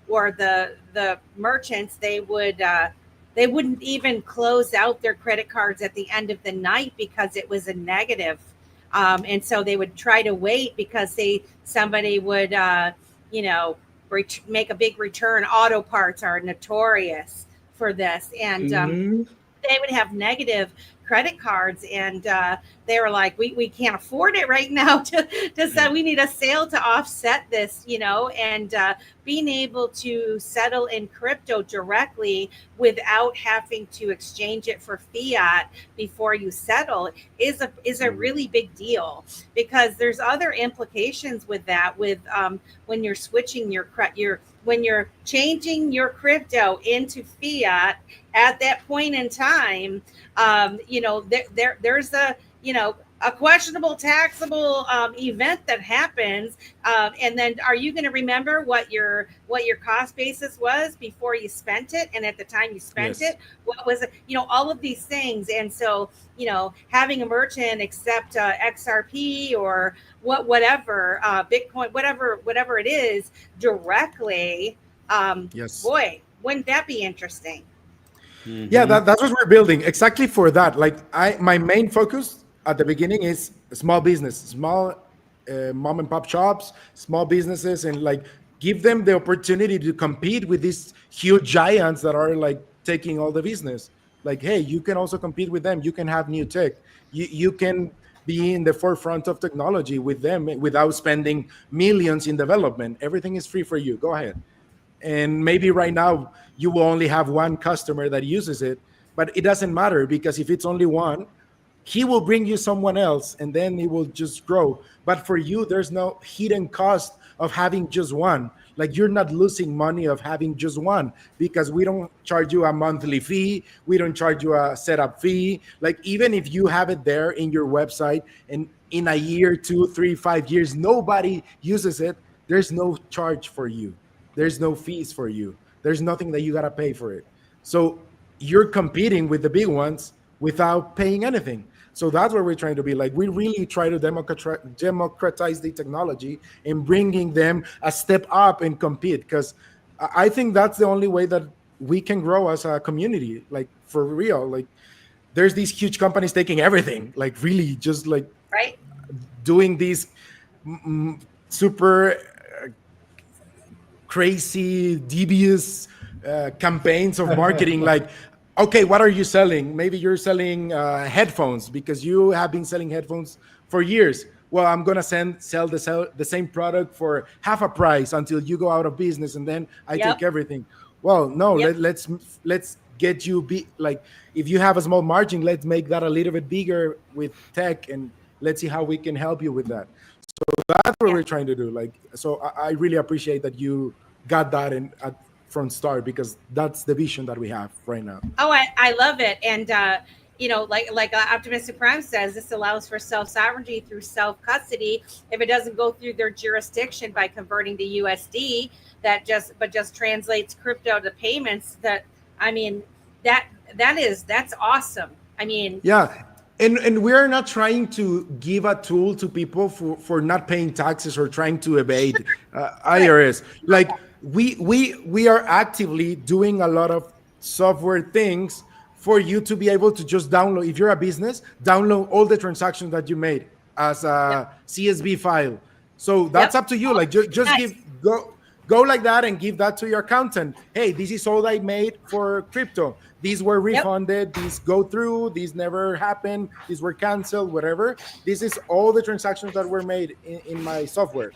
or the merchants, they wouldn't even close out their credit cards at the end of the night because it was a negative. And so they would try to wait because somebody would, you know, make a big return. Auto parts are notorious for this, and mhm. they would have negative credit cards, and they were like, we can't afford it right now to sell. We need a sale to offset this, and being able to settle in crypto directly without having to exchange it for fiat before you settle is a really big deal, because there's other implications with that, with when you're switching when you're changing your crypto into fiat at that point in time. There's a questionable taxable event that happens, and then are you going to remember what your cost basis was before you spent it, and at the time you spent Yes. it, what was it, all of these things. And so having a merchant accept XRP or whatever, Bitcoin, whatever it is, directly, Yes. boy, wouldn't that be interesting? Yeah, that's what we're building exactly for that. Like my main focus at the beginning is small business, small mom and pop shops, small businesses, and like give them the opportunity to compete with these huge giants that are like taking all the business. Like, hey, you can also compete with them. You can have new tech. You can be in the forefront of technology with them without spending millions in development. Everything is free for you. Go ahead. And maybe right now you will only have one customer that uses it, but it doesn't matter, because if it's only one, he will bring you someone else and then it will just grow. But for you, there's no hidden cost of having just one. Like, you're not losing money of having just one, because we don't charge you a monthly fee, we don't charge you a setup fee. Like, even if you have it there in your website and in a year, 2, 3, 5 years nobody uses it, there's no charge for you, there's no fees for you, there's nothing that you got to pay for it. So you're competing with the big ones without paying anything. So that's what we're trying to be. Like, we really try to democratize the technology and bringing them a step up and compete, because I think that's the only way that we can grow as a community. Like, for real, like, there's these huge companies taking everything, like really just like Right. doing these super crazy, devious campaigns of marketing. Like, okay, what are you selling? Maybe you're selling headphones because you have been selling headphones for years. Well, I'm gonna sell the same product for half a price until you go out of business, and then I Yep. take everything. Well, no, Yep. let's get you like, if you have a small margin, let's make that a little bit bigger with tech, and let's see how we can help you with that. So that's what Yeah. we're trying to do. Like, so I really appreciate that you got that from start, because that's the vision that we have right now. Oh, I love it. And, like Optimistic Prime says, this allows for self-sovereignty through self-custody. If it doesn't go through their jurisdiction by converting to USD, but just translates crypto to payments, that's awesome. I mean, Yeah. And we are not trying to give a tool to people for not paying taxes or trying to evade IRS. Like, we are actively doing a lot of software things for you to be able to just download. If you're a business, download all the transactions that you made as a CSV file. So that's up to you. Like, just Nice. go like that and give that to your accountant. Hey, this is all I made for crypto. These were refunded. These go through. These never happened. These were canceled. Whatever. This is all the transactions that were made in my software.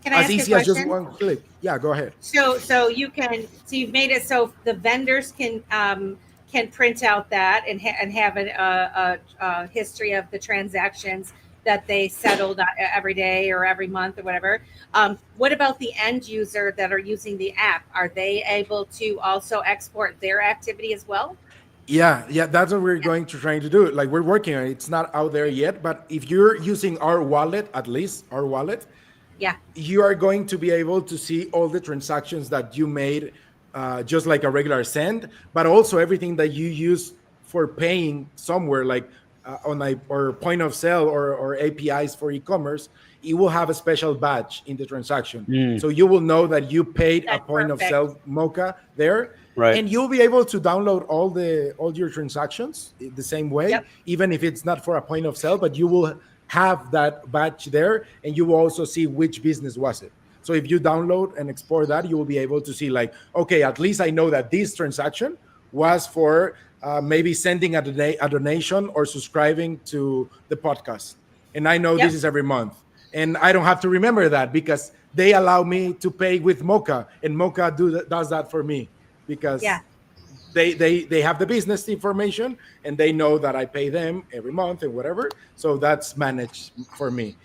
Can I As ask you a easy as just question? one click. Yeah, go ahead. So you've made it so the vendors can print out that and have a history of the transactions that they settled every day or every month or whatever. What about the end user that are using the app? Are they able to also export their activity as well? Yeah, that's what we're going to trying to do. Like, we're working on it. It's not out there yet, but if you're using our wallet, at least our wallet, Yeah. you are going to be able to see all the transactions that you made, just like a regular send, but also everything that you use for paying somewhere, like or point of sale or APIs for e-commerce. It will have a special badge in the transaction, so you will know that you paid a That's point of perfect. sale Moca there. Right. And you'll be able to download all your transactions the same way, Yep. even if it's not for a point of sale, but you will have that badge there, and you will also see which business was it. So if you download and export that, you will be able to see, like, okay, at least I know that this transaction was for maybe sending a donation or subscribing to the podcast. And I know Yep. this is every month. And I don't have to remember that because they allow me to pay with Moca, and Moca does that for me Yeah. because they have the business information and they know that I pay them every month and whatever. So that's managed for me.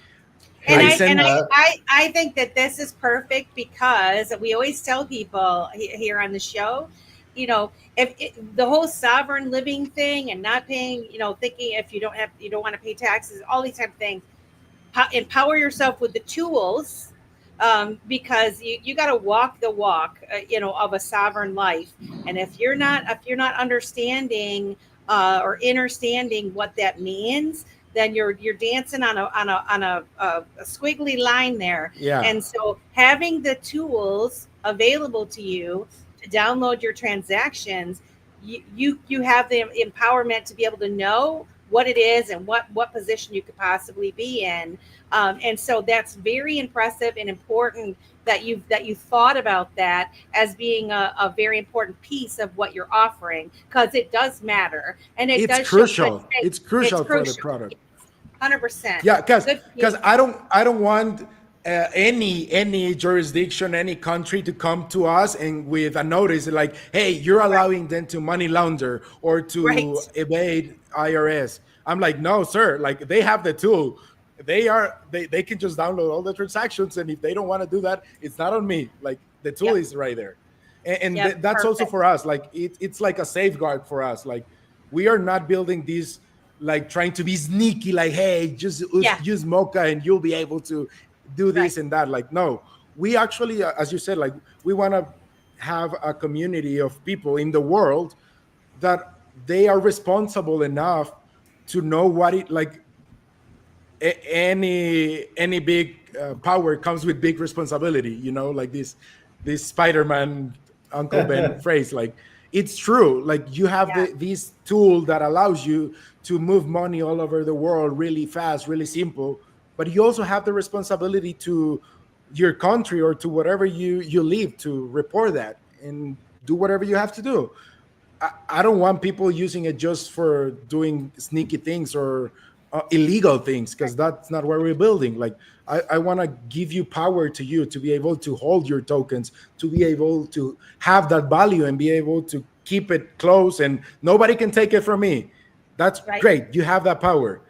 And I I send and I think that this is perfect because we always tell people here on the show, if the whole sovereign living thing and not paying, thinking if you don't want to pay taxes, all these type of things, empower yourself with the tools, because you got to walk the walk, of a sovereign life. And if you're not understanding or understanding what that means, then you're dancing on a squiggly line there. Yeah. And so having the tools available to you to download your transactions, you have the empowerment to be able to know what it is and what position you could possibly be in. And so that's very impressive and important that you thought about that as being a very important piece of what you're offering, because it does matter and it does crucial. It's crucial for the product. 100%. Yeah, because I don't want any jurisdiction, any country to come to us and with a notice like, hey, you're allowing them to money launder or to evade IRS. I'm like, no, sir. Like, they have the tool. They can just download all the transactions, and if they don't want to do that, it's not on me. Like, the tool is right there, and that's also for us. Like, it's like a safeguard for us. Like, we are not building this like trying to be sneaky, like, hey, just use Moca and you'll be able to do this and that. Like, no, we actually, as you said, like, we want to have a community of people in the world that they are responsible enough to know what it like. Any big power comes with big responsibility, like this Spider-Man Uncle Ben phrase. Like, it's true. Like, you have this tool that allows you to move money all over the world really fast, really simple, but you also have the responsibility to your country or to whatever you live to report that and do whatever you have to do. I don't want people using it just for doing sneaky things or illegal things, because that's not what we're building. Like, I want to give you power to you to be able to hold your tokens, to be able to have that value and be able to keep it close and nobody can take it from me. That's great. You have that power,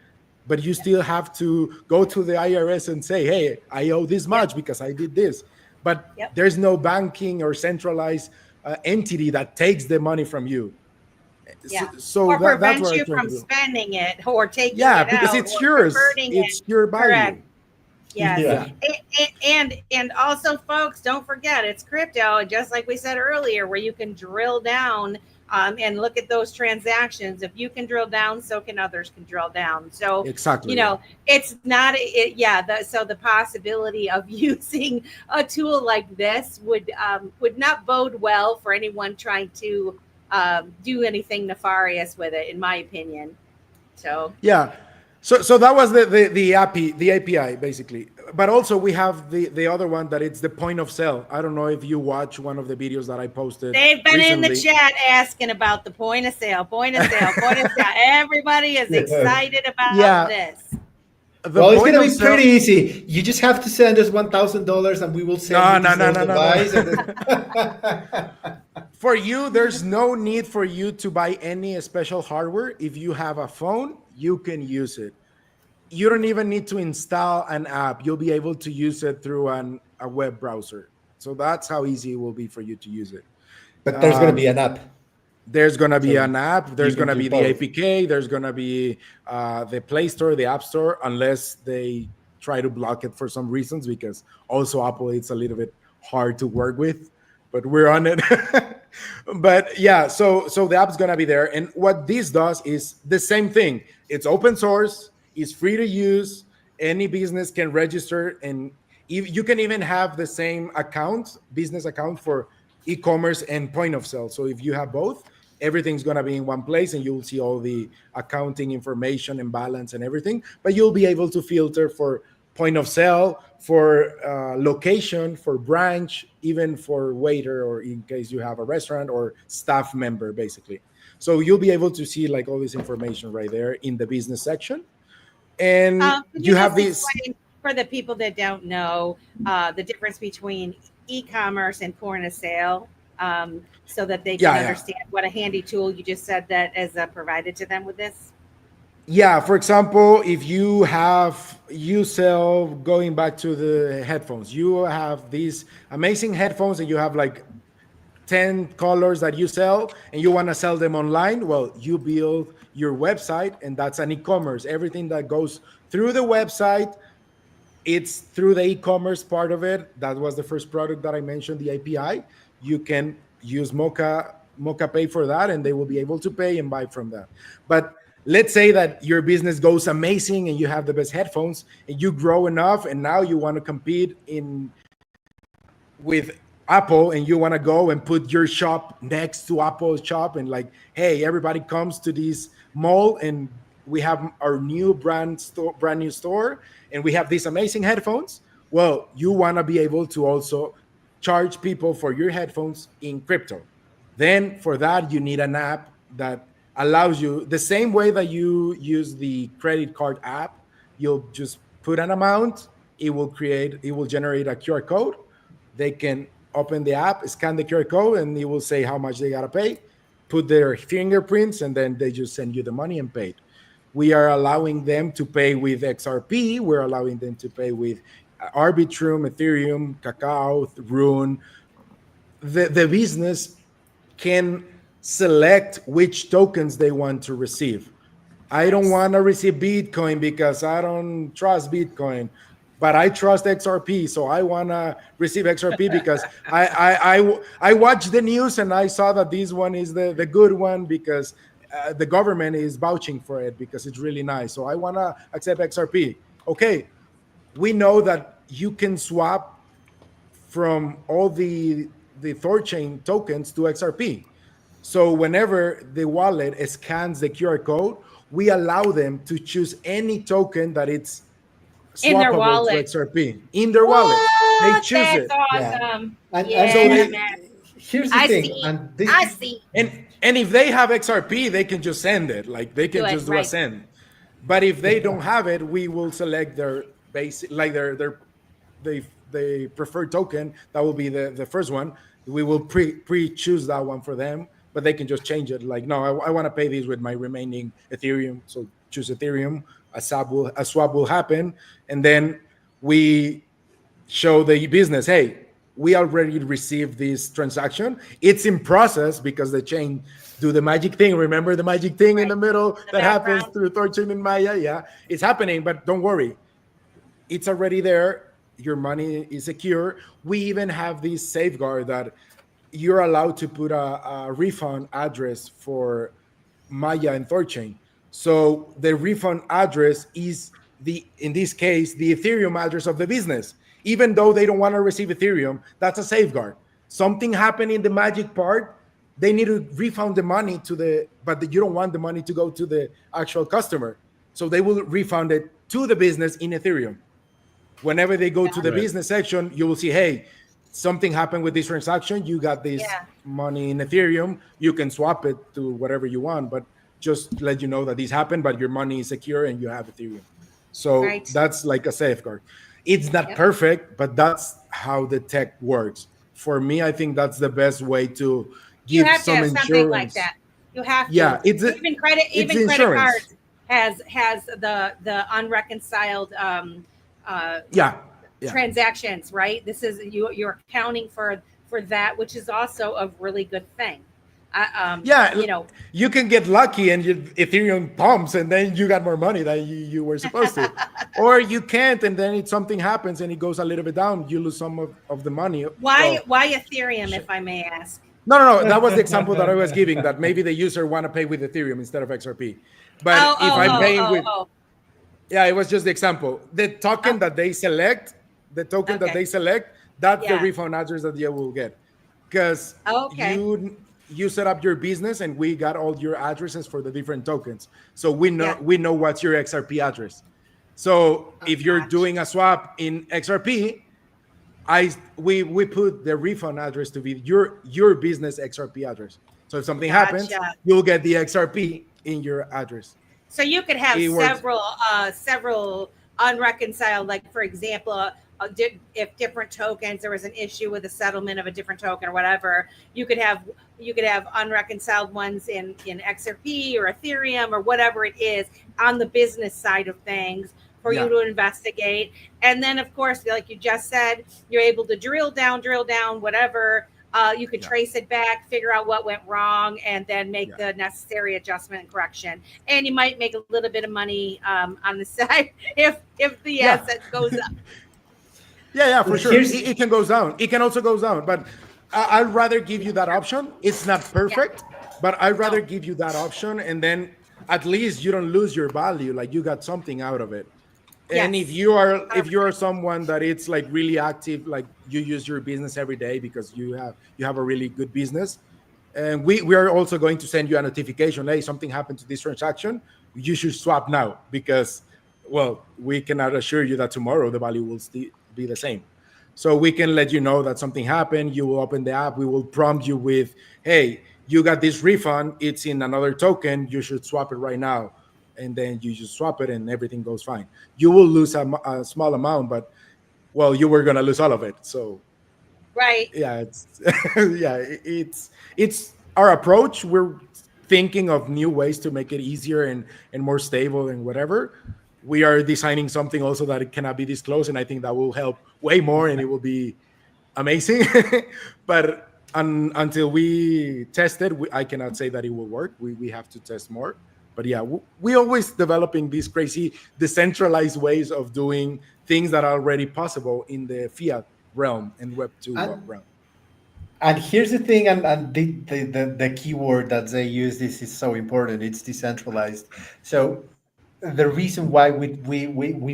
but you still have to go to the IRS and say, hey, I owe this much because I did this. But there's no banking or centralized entity that takes the money from you. So or prevent that's you from spending it or taking it out. Because it's yours. It's your value. Correct. Yes. And also, folks, don't forget, it's crypto, just like we said earlier, where you can drill down and look at those transactions. If you can drill down, so can others can drill down. So exactly, it's not so the possibility of using a tool like this would not bode well for anyone trying to do anything nefarious with it, in my opinion. So so that was the API basically. But also we have the other one that it's the point of sale. I don't know if you watch one of the videos that I posted. They've been recently. in the chat asking about the point of sale. Everybody is excited about this. Well, it's going to be pretty easy. You just have to send us $1,000 and we will send No. For you, there's no need for you to buy any special hardware. If you have a phone, you can use it. You don't even need to install an app. You'll be able to use it through a web browser. So that's how easy it will be for you to use it. But there's going to be an app. There's going to be an app. There's going to be the APK. There's going to be the Play Store, the App Store, unless they try to block it for some reasons, because also Apple, it's a little bit hard to work with, but we're on it. But so the app's going to be there. And what this does is the same thing. It's open source. It's free to use. Any business can register. And you can even have the same business account for e-commerce and point of sale. So if you have both, everything's going to be in one place and you'll see all the accounting information and balance and everything, but you'll be able to filter for point of sale, for location, for branch, even for waiter, or in case you have a restaurant or staff member, basically. So you'll be able to see like all this information right there in the business section. And Can you you have just this. explain for the people that don't know the difference between e-commerce and point of sale, so that they can Yeah, yeah. understand what a handy tool you just said that is provided to them with this? Yeah, for example, if you sell, going back to the headphones, you have these amazing headphones and you have like 10 colors that you sell and you want to sell them online. Well, you build your website, and that's an e-commerce. Everything that goes through the website, it's through the e-commerce part of it. That was the first product that I mentioned, the API. You can use Moca Pay for that, and they will be able to pay and buy from that. But let's say that your business goes amazing and you have the best headphones and you grow enough, and now you want to compete in with Apple, and you want to go and put your shop next to Apple's shop, and like, hey, everybody comes to this mall and we have our new brand new store, and we have these amazing headphones. Well, you want to be able to also charge people for your headphones in crypto. Then for that, you need an app that allows you, the same way that you use the credit card app, you'll just put an amount, it will generate a QR code. They can open the app, scan the QR code, and it will say how much they gotta pay, put their fingerprints, and then they just send you the money and pay it. We are allowing them to pay with XRP. We're allowing them to pay with Arbitrum, Ethereum, Cacao, Rune. The business can select which tokens they want to receive. I don't want to receive Bitcoin because I don't trust Bitcoin, but I trust XRP, so I want to receive XRP because I watched the news and I saw that this one is the good one because the government is vouching for it because it's really nice. So I want to accept XRP. Okay, we know that you can swap from all the Thorchain tokens to XRP. So whenever the wallet scans the QR code, we allow them to choose any token that it's In their swappable to wallet. XRP in their wallet. They What? choose That's it. Yeah. awesome. And Yeah, so they- man. here's the I thing, see. and this I see. And if they have XRP, they can just send it. Like they can Do it, just do a right. send. But if they don't have it, we will select their basic, like the preferred token. That will be the first one. We will pre choose that one for them, but they can just change it. Like, no, I want to pay these with my remaining Ethereum. So choose Ethereum. A swap will happen, and then we show the business, hey, we already received this transaction. It's in process because the chain do the magic thing. Remember the magic thing in the middle that happens background. through Thorchain and Maya? Yeah, it's happening, but don't worry. It's already there. Your money is secure. We even have this safeguard that you're allowed to put a refund address for Maya and Thorchain. So the refund address is in this case, the Ethereum address of the business. Even though they don't want to receive Ethereum, that's a safeguard. Something happened in the magic part, they need to refund the money but you don't want the money to go to the actual customer. So they will refund it to the business in Ethereum. Whenever they go to the Right. business section, you will see, hey, something happened with this transaction. You got this Yeah. money in Ethereum. You can swap it to whatever you want, but just let you know that this happened, but your money is secure and you have Ethereum. So Right. that's like a safeguard. It's not Yep. perfect, but that's how the tech works. For me, I think that's the best way to You give have to some have something like insurance. that. You have to. Yeah, it's even credit insurance. cards has the unreconciled Yeah, yeah. transactions, right? This is you're accounting for that, which is also a really good thing. Yeah, you know, you can get lucky and your Ethereum pumps, and then you got more money than you were supposed to, or you can't, and then something happens and it goes a little bit down. You lose some of the money. why Well, Ethereum, if I may ask? no. That was the example that I was giving. That maybe the user want to pay with Ethereum instead of XRP. But if I'm paying with, yeah, it was just the example. The token that they select, that Okay. they select, that's the Yeah. refund address that you will get, because Okay. you set up your business and we got all your addresses for the different tokens, so we know Yeah. we know what's your XRP address. So Oh if you're gosh. doing a swap in XRP, we put the refund address to be your business XRP address. So if something happens, Gotcha. you'll get the XRP in your address. So you could have It works. several unreconciled, like for example, if different tokens, there was an issue with the settlement of a different token or whatever, you could have unreconciled ones in XRP or Ethereum or whatever it is on the business side of things for you Yeah, to investigate. And then of course, like you just said, you're able to drill down, whatever. You could yeah, trace it back, figure out what went wrong, and then make yeah, the necessary adjustment and correction. And you might make a little bit of money on the side if the yeah. asset goes up. Yeah, for sure. Here's It can go down. It can also go down, but I'd rather give you that option. It's not Yeah. perfect, but I'd rather No. give you that option, and then at least you don't lose your value. Like you got something out of it. And if Yes. you are if you are 100%. someone that it's like really active, like you use your business every day because you have a really good business, and we are also going to send you a notification. Hey, something happened to this transaction. You should swap now because, well, we cannot assure you that tomorrow the value will still be the same. So we can let you know that something happened. You will open the app. We will prompt you with, hey, you got this refund. It's in another token. You should swap it right now. And then you just swap it and everything goes fine. You will lose a small amount, but well, you were going to lose all of it. So Right. yeah, it's yeah, it's our approach. We're thinking of new ways to make it easier and more stable and whatever. We are designing something also that it cannot be disclosed, and I think that will help way more, and it will be amazing. But until we test it, I cannot say that it will work. We have to test more. But yeah, we always developing these crazy decentralized ways of doing things that are already possible in the fiat realm and Web two and realm. And here's the thing, and the keyword that they use this is so important. It's decentralized. So the reason why we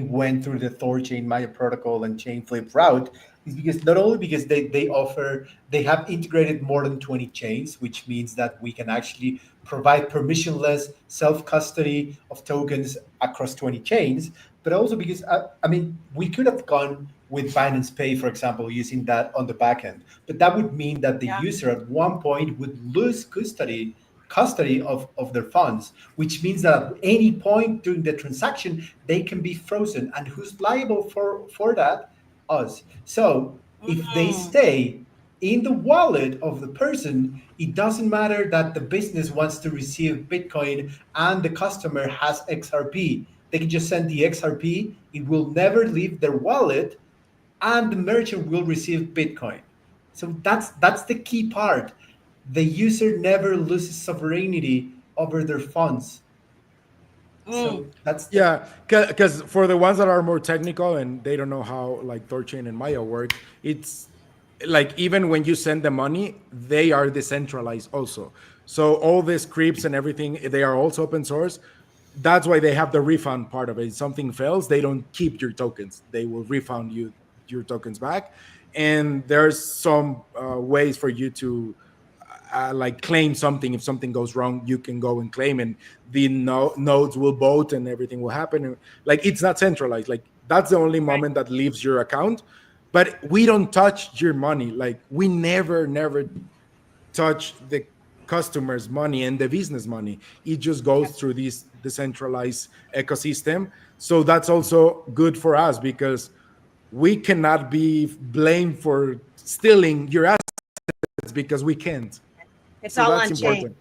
went through the Thorchain Maya protocol and chain flip route is because not only because they have integrated more than 20 chains, which means that we can actually provide permissionless self custody of tokens across 20 chains, but also because I mean we could have gone with Binance Pay, for example, using that on the back end, but that would mean that the Yeah. user at one point would lose custody of their funds, which means that at any point during the transaction, they can be frozen. And who's liable for that? Us. So if they Mm. stay in the wallet of the person, it doesn't matter that the business wants to receive Bitcoin and the customer has XRP. They can just send the XRP, it will never leave their wallet, and the merchant will receive Bitcoin. So that's the key part. The user never loses sovereignty over their funds. Mm. So that's the Yeah, because for the ones that are more technical and they don't know how like Thorchain and Maya work, it's like even when you send the money, they are decentralized also. So all the scripts and everything, they are also open source. That's why they have the refund part of it. If something fails, they don't keep your tokens. They will refund you your tokens back. And there's some ways for you to like claim something. If something goes wrong, you can go and claim, and the nodes will vote, and everything will happen. Like it's not centralized. Like that's the only Right. moment that leaves your account. But we don't touch your money. Like we never touch the customer's money and the business money. It just Yep. goes through this decentralized ecosystem. So that's also good for us because we cannot be blamed for stealing your assets because we can't. It's So all that's on chain. important.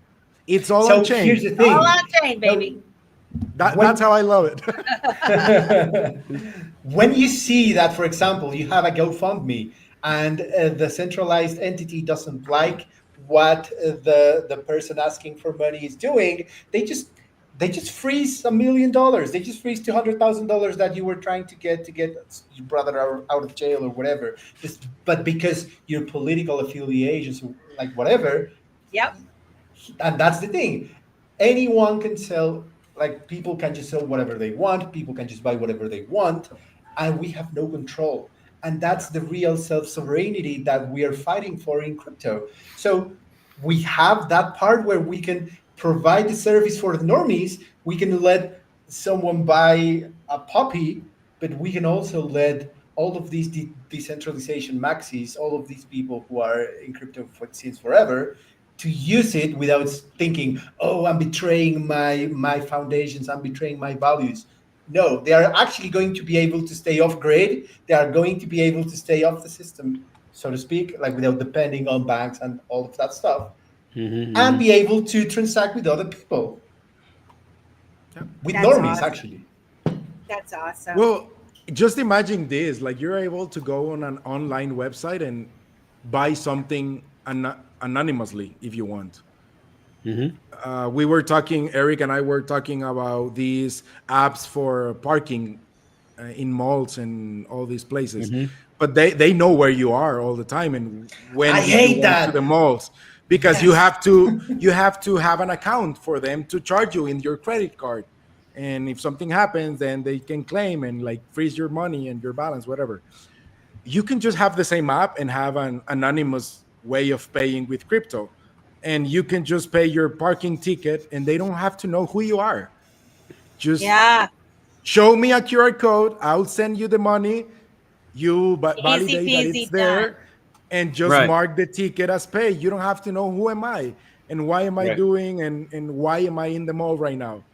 It's all on so here's chain. the All thing. on chain, baby. No, That's when how I love it. when you see that, for example, you have a GoFundMe and the centralized entity doesn't like what the person asking for money is doing, they just freeze $1 million. They just freeze $200,000 that you were trying to get your brother out of jail or whatever. But because your political affiliations, like whatever, Yep. and that's the thing, anyone can sell, like people can just sell whatever they want, people can just buy whatever they want, and we have no control. And that's Yeah. the real self sovereignty that we are fighting for in crypto. So we have that part where we can provide the service for the normies. We can let someone buy a puppy, but we can also let all of these decentralization maxis, all of these people who are in crypto since forever, to use it without thinking, "Oh, I'm betraying my foundations. I'm betraying my values." No, they are actually going to be able to stay off grid. They are going to be able to stay off the system, so to speak, like without depending on banks and all of that stuff, and be able to transact with other people, Yeah. with That's normies, awesome. actually. That's awesome. Well, just imagine this: like you're able to go on an online website and buy something anonymously if you want. Mm-hmm. We were talking, Eric and I were talking about these apps for parking in malls and all these places, Mm-hmm. but they know where you are all the time and I when did you hate went to the that. malls, because Yes. you have to have an account for them to charge you in your credit card, and if something happens then they can claim and like freeze your money and your balance, whatever. You can just have the same app and have an anonymous way of paying with crypto, and you can just pay your parking ticket and they don't have to know who you are. Just Yeah. show me a QR code, I'll send you the money, you Easy validate that it's peasy done. there, and just Right. mark the ticket as paid. You don't have to know who am I and why am I Right. doing and why am I in the mall right now.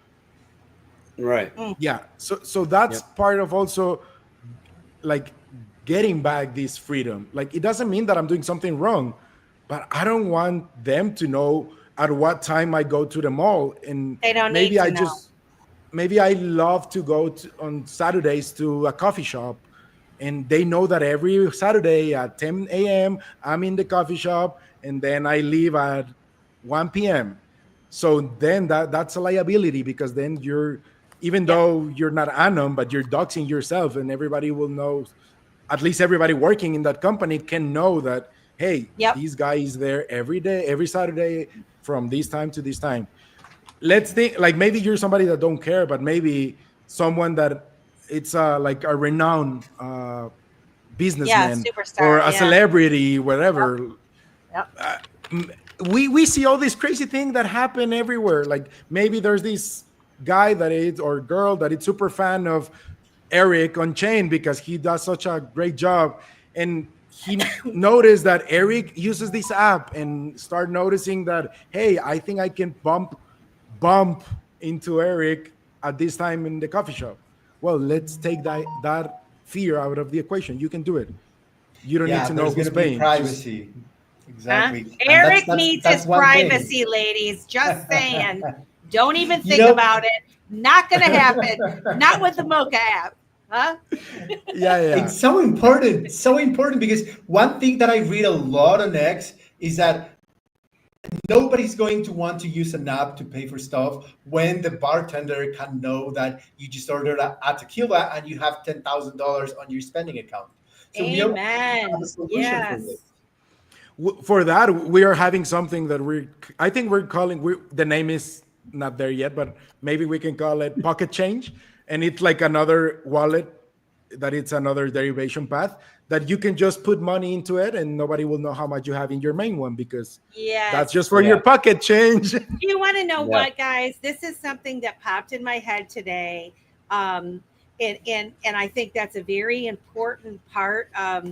Right. Mm, Yeah, so that's Yep. part of also like getting back this freedom. Like it doesn't mean that I'm doing something wrong, but I don't want them to know at what time I go to the mall. And they don't need maybe to I know. just maybe I love to go on Saturdays to a coffee shop, and they know that every Saturday at 10 a.m. I'm in the coffee shop, and then I leave at 1 p.m. So then that's a liability, because then you're, even Yep. though you're not anon, but you're doxing yourself, and everybody will know. At least everybody working in that company can know that, hey, Yep. this guy is there every day, every Saturday from this time to this time. Let's think like maybe you're somebody that don't care, but maybe someone that it's like a renowned Yeah. businessman or Superstar. a Yeah. celebrity, Yep. whatever. Yep. uh, we see all these crazy things that happen everywhere. Like maybe there's this guy that is, or girl that is super fan of Eric on chain because he does such a great job, and he noticed that Eric uses this app and start noticing that, hey, I think I can bump into Eric at this time in the coffee shop. Well, let's take that fear out of the equation. You can do it. You don't need Yeah, to know there's going who's to be paying. Just privacy. Huh? Exactly. And that's Eric that's needs his that's one thing. privacy, ladies. Just saying. Don't even You think know, about it. Not going to happen. Not with the Mocha app. Huh? yeah, yeah. it's so important because one thing that I read a lot on X is that nobody's going to want to use an app to pay for stuff when the bartender can know that you just ordered a tequila and you have $10,000 on your spending account. So we already have a Amen. solution for this. Yes. For that, we are having something that I think we're calling, the name is not there yet, but maybe we can call it pocket change. And it's like another wallet, that it's another derivation path that you can just put money into it and nobody will know how much you have in your main one, because that's Yes. just for Yeah. your pocket change. You want to know Yeah. what, guys? This is something that popped in my head today. Um, and I think that's a very important part of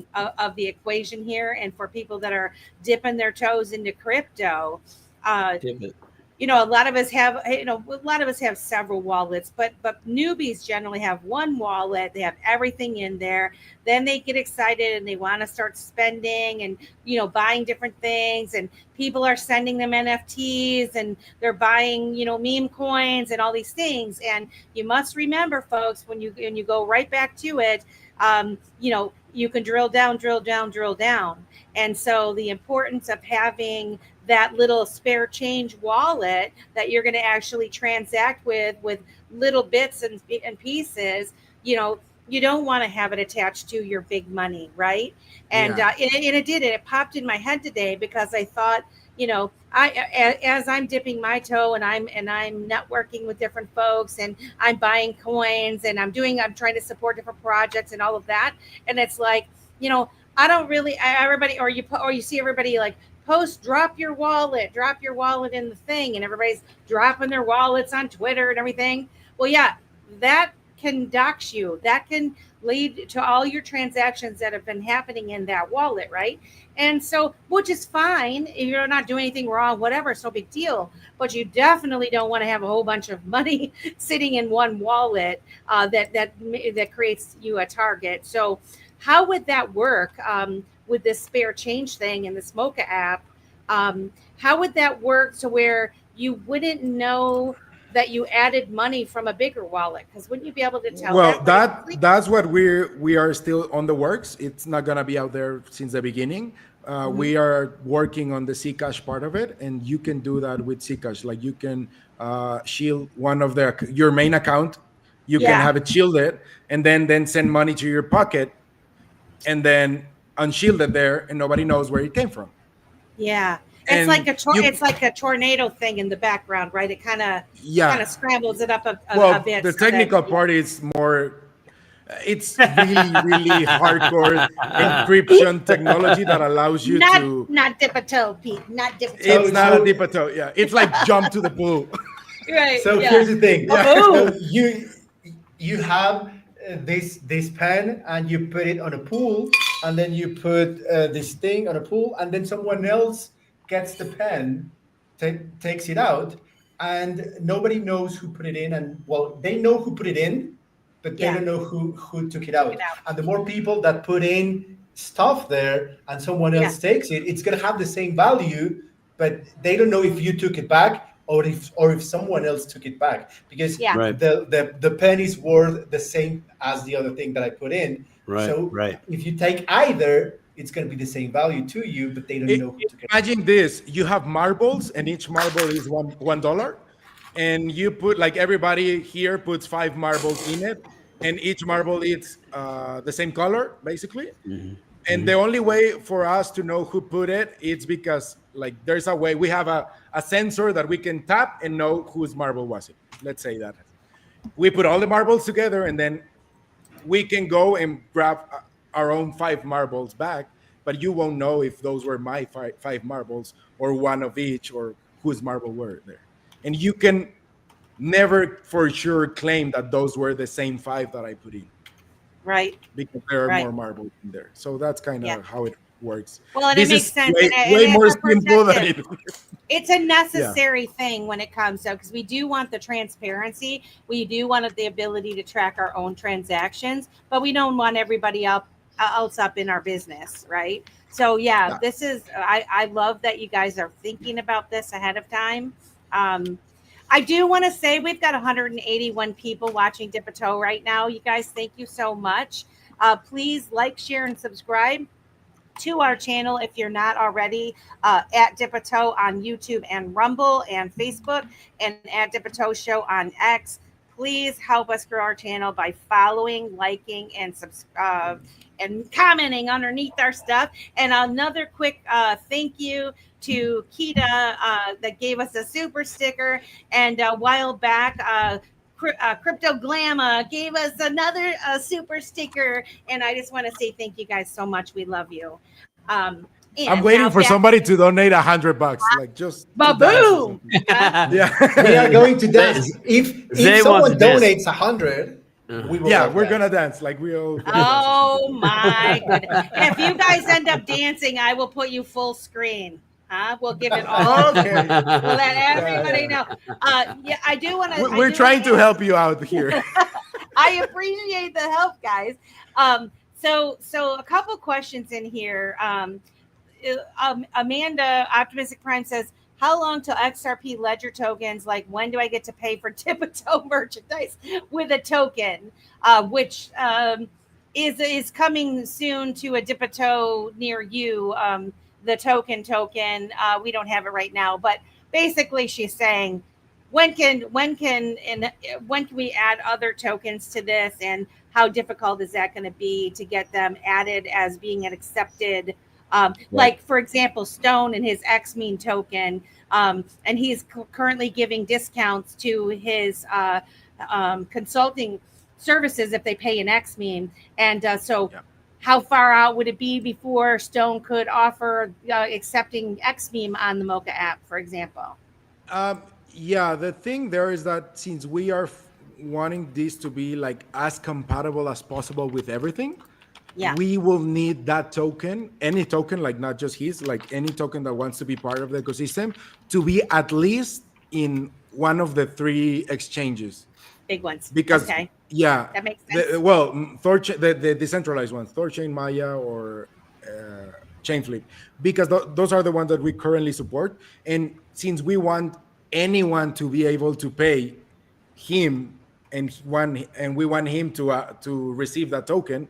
the equation here. And for people that are dipping their toes into crypto, uh, Pivot. a lot of us have, a lot of us have several wallets, but newbies generally have one wallet. They have everything in there. Then they get excited and they want to start spending and, buying different things, and people are sending them NFTs and they're buying, meme coins and all these things. And you must remember, folks, when you go right back to it, you can drill down, drill down, drill down. And so the importance of having that little spare change wallet that you're going to actually transact with little bits and pieces, you don't want to have it attached to your big money, right? And Yeah. it popped in my head today because I thought, as I'm dipping my toe and I'm networking with different folks and I'm buying coins and I'm trying to support different projects and all of that, and it's like, I don't really, everybody, or you see everybody like post, drop your wallet in the thing, and everybody's dropping their wallets on Twitter and everything. Well, yeah, that can dox you. That can lead to all your transactions that have been happening in that wallet, right? And so, which is fine if you're not doing anything wrong, whatever, it's no big deal. But you definitely don't want to have a whole bunch of money sitting in one wallet that creates you a target. So, how would that work with this spare change thing in this Mocha app? How would that work to where you wouldn't know that you added money from a bigger wallet? Because wouldn't you be able to tell Well, that? that's what we are still on the works. It's not gonna be out there since the beginning. We are working on the Zcash part of it, and you can do that with Zcash. Like you can shield one of your main account. You can have it shielded, and then send money to your pocket, and then unshield it there, and nobody knows where it came from. Yeah. And It's like a tornado thing in the background, right? It kind of scrambles it up a bit. The technical part is more. It's really hardcore encryption technology that allows you to not dip a toe, Pete. Not dip a toe. It's not a dip a toe. Yeah, it's like jump to the pool. Right. So here's the thing. Oh. So you have this pen and you put it on a pool, and then you put this thing on a pool, and then someone else gets the pen, takes it out, and nobody knows who put it in. And well, they know who put it in, but they don't know who took it out. And the more people that put in stuff there and someone else takes it, it's gonna have the same value, but they don't know if you took it back or if someone else took it back, because the pen is worth the same as the other thing that I put in. So if you take either, it's going to be the same value to you, but they don't know who took it. Imagine this: you have marbles, and each marble is $1, and you put, like, everybody here puts 5 marbles in it, and each marble is the same color, basically. And the only way for us to know who put it, it's because, like, there's a way. We have a sensor that we can tap and know whose marble was it. Let's say that. We put all the marbles together, and then we can go and grab our own 5 marbles back, but you won't know if those were my 5 marbles or one of each or whose marble were there. And you can never for sure claim that those were the same 5 that I put in. Right. Because there are more marbles in there. So that's kind of how it works. Well, and it makes sense. Way more simple than it is. It's a necessary thing when it comes to, because we do want the transparency. We do want the ability to track our own transactions, but we don't want everybody else up in our business, right? So this is, I love that you guys are thinking about this ahead of time. I do want to say we've got 181 people watching Dip a Toe right now. You guys, thank you so much. Please like, share, and subscribe to our channel if you're not already, at Dip a Toe on YouTube and Rumble and Facebook, and at Dip a Toe Show on X. Please help us grow our channel by following, liking, and commenting underneath our stuff. And another quick thank you to Kita that gave us a super sticker, and a while back Crypto Glamma gave us another super sticker, and I just want to say thank you guys so much. We love you. I'm waiting for somebody to donate $100, like just boom. We are going to dance. If someone donates 100, we're gonna dance like we all. Oh my goodness! If you guys end up dancing, I will put you full screen. We'll give it all. Okay. We'll let everybody know. I do want to. We're trying to help you out here. I appreciate the help, guys. So a couple questions in here. Amanda Optimistic Prime says, how long till XRP ledger tokens? Like, when do I get to pay for Dip a Toe merchandise with a token? Which is coming soon to a Dip a Toe near you. The token. We don't have it right now, but basically she's saying, when can we add other tokens to this, and how difficult is that going to be to get them added as being an accepted, like, for example, Stone and his XMeme token, and he's currently giving discounts to his consulting services if they pay an XMeme, and how far out would it be before Stone could offer accepting XMeme on the Mocha app, for example? The thing there is that since we are wanting this to be like as compatible as possible with everything, Yeah. we will need that token, any token, like not just his, like any token that wants to be part of the ecosystem, to be at least in one of the three exchanges. Big ones. Because Okay. yeah, That makes sense. Thorchain, the decentralized ones, Thorchain, Maya, or Chainflip, because those are the ones that we currently support. And since we want anyone to be able to pay him, and we want him to receive that token,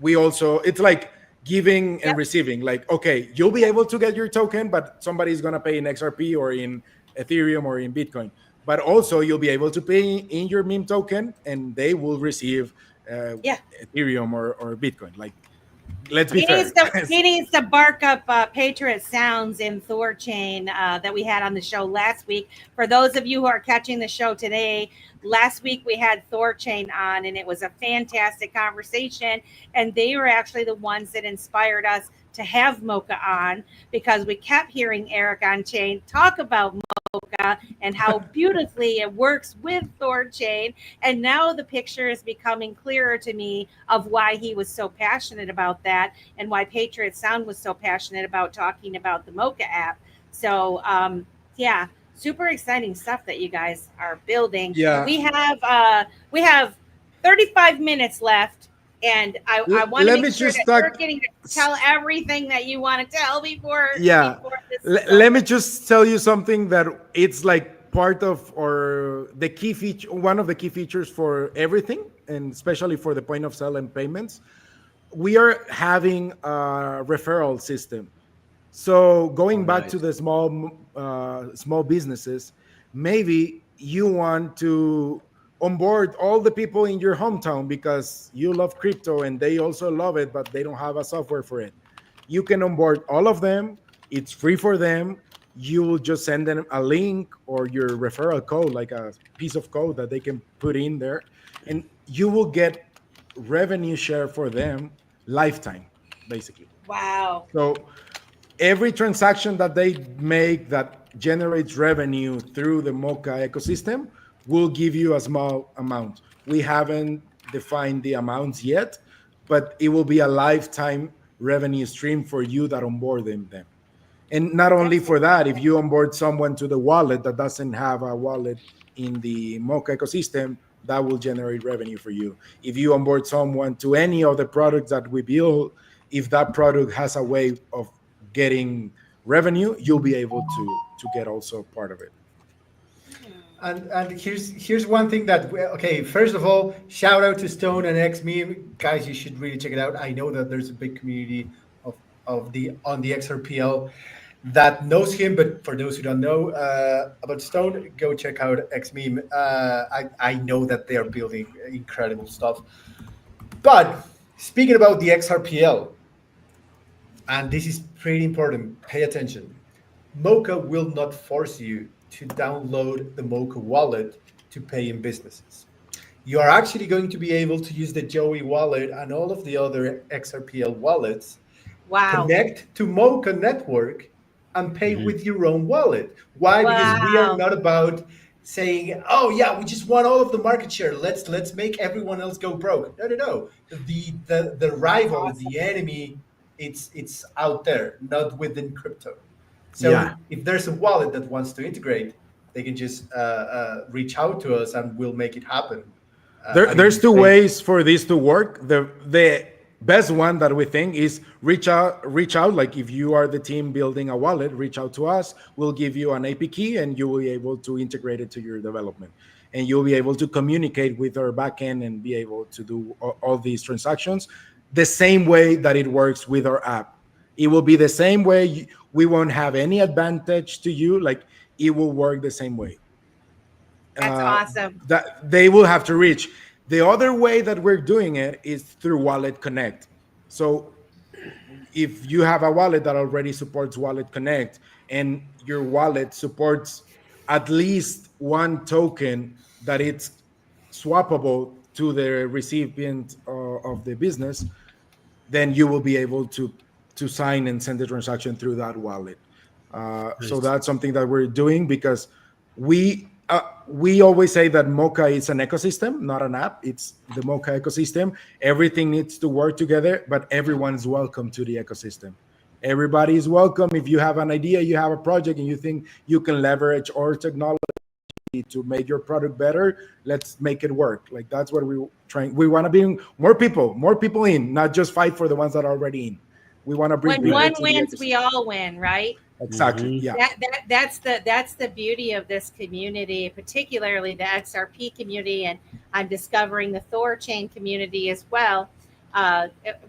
we also, it's like giving and Yep. receiving. Like, okay, you'll be able to get your token, but somebody's gonna pay in XRP or in Ethereum or in Bitcoin. But also you'll be able to pay in your meme token, and they will receive Yeah. Ethereum or Bitcoin. Like, let's be He fair. needs to he needs to bark up Patriot Sounds in Thorchain that we had on the show last week. For those of you who are catching the show today, last week we had Thorchain on, and it was a fantastic conversation. And they were actually the ones that inspired us to have Mocha on, because we kept hearing Eric on Chain talk about Mocha and how beautifully it works with Thorchain. And now the picture is becoming clearer to me of why he was so passionate about that, and why Patriot Sound was so passionate about talking about the Mocha app. So yeah, super exciting stuff that you guys are building. Yeah. We have 35 minutes left, and I want to Let me make sure just that talk. you're getting to tell everything that you want to tell before Yeah. before this is Let me over. just tell you something that it's like part of, or the key feature, one of the key features for everything, and especially for the point of sale and payments. We are having a referral system. So Oh, going back to nice. the small businesses, maybe you want to onboard all the people in your hometown because you love crypto and they also love it, but they don't have a software for it. You can onboard all of them. It's free for them. You will just send them a link or your referral code, like a piece of code that they can put in there, and you will get revenue share for them lifetime, basically. Wow. So every transaction that they make that generates revenue through the Mocha ecosystem will give you a small amount. We haven't defined the amounts yet, but it will be a lifetime revenue stream for you that onboard them. And not only That's for that, if you onboard someone to the wallet that doesn't have a wallet in the Mocha ecosystem, that will generate revenue for you. If you onboard someone to any of the products that we build, if that product has a way of getting revenue, you'll be able to get also part of it. And here's one thing that, okay, first of all, shout out to Stone and X Meme guys. You should really check it out. I know that there's a big community of the on the XRPL that knows him, but for those who don't know about Stone, go check out X Meme. I know that they are building incredible stuff. But speaking about the XRPL, and this is pretty important, pay attention. Mocha will not force you to download the Mocha wallet to pay in businesses. You are actually going to be able to use the Joey wallet and all of the other XRPL wallets, Wow. connect to Mocha network, and pay Mhm. with your own wallet. Why? Because we are Wow. not about saying, "Oh yeah, we just want all of the market share. Let's make everyone else go broke." No, no, no. The That's rival, awesome. the enemy, it's out there, not within crypto. Yeah. So if there's a wallet that wants to integrate, they can just reach out to us, and we'll make it happen. I There's mean, two they, ways for this to work. The best one that we think is reach out. Like, if you are the team building a wallet, reach out to us. We'll give you an AP key, and you will be able to integrate it to your development, and you'll be able to communicate with our backend and be able to do all these transactions the same way that it works with our app. It will be the same way. We won't have any advantage to you. Like, it will work the same way That's awesome. that they will have to reach. The other way that we're doing it is through Wallet Connect. So if you have a wallet that already supports Wallet Connect, and your wallet supports at least one token that it's swappable to the recipient of the business, then you will be able to sign and send the transaction through that wallet. So Nice. that's something that we're doing, because we we always say that Mocha is an ecosystem, not an app. It's the Mocha ecosystem. Everything needs to work together, but everyone's welcome to the ecosystem. Everybody is welcome. If you have an idea, you have a project, and you think you can leverage our technology to make your product better, let's make it work. Like that's what we trying. We want to bring more people in, not just fight for the ones that are already in. We want to bring When people one to the wins, we ecosystem. all win, right? Exactly. Yeah. That's the beauty of this community, particularly the XRP community, and I'm discovering the Thor chain community as well.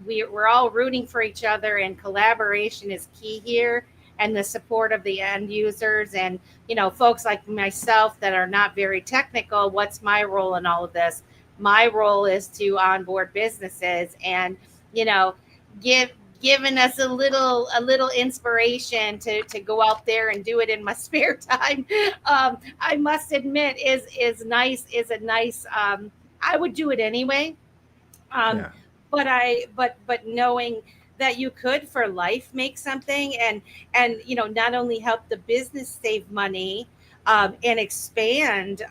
We're all rooting for each other, and collaboration is key here, and the support of the end users, and folks like myself that are not very technical. What's my role in all of this? My role is to onboard businesses and give given us a little inspiration to go out there and do it in my spare time. I must admit is a nice. I would do it anyway. Yeah. But knowing that you could for life make something, and not only help the business save money, and expand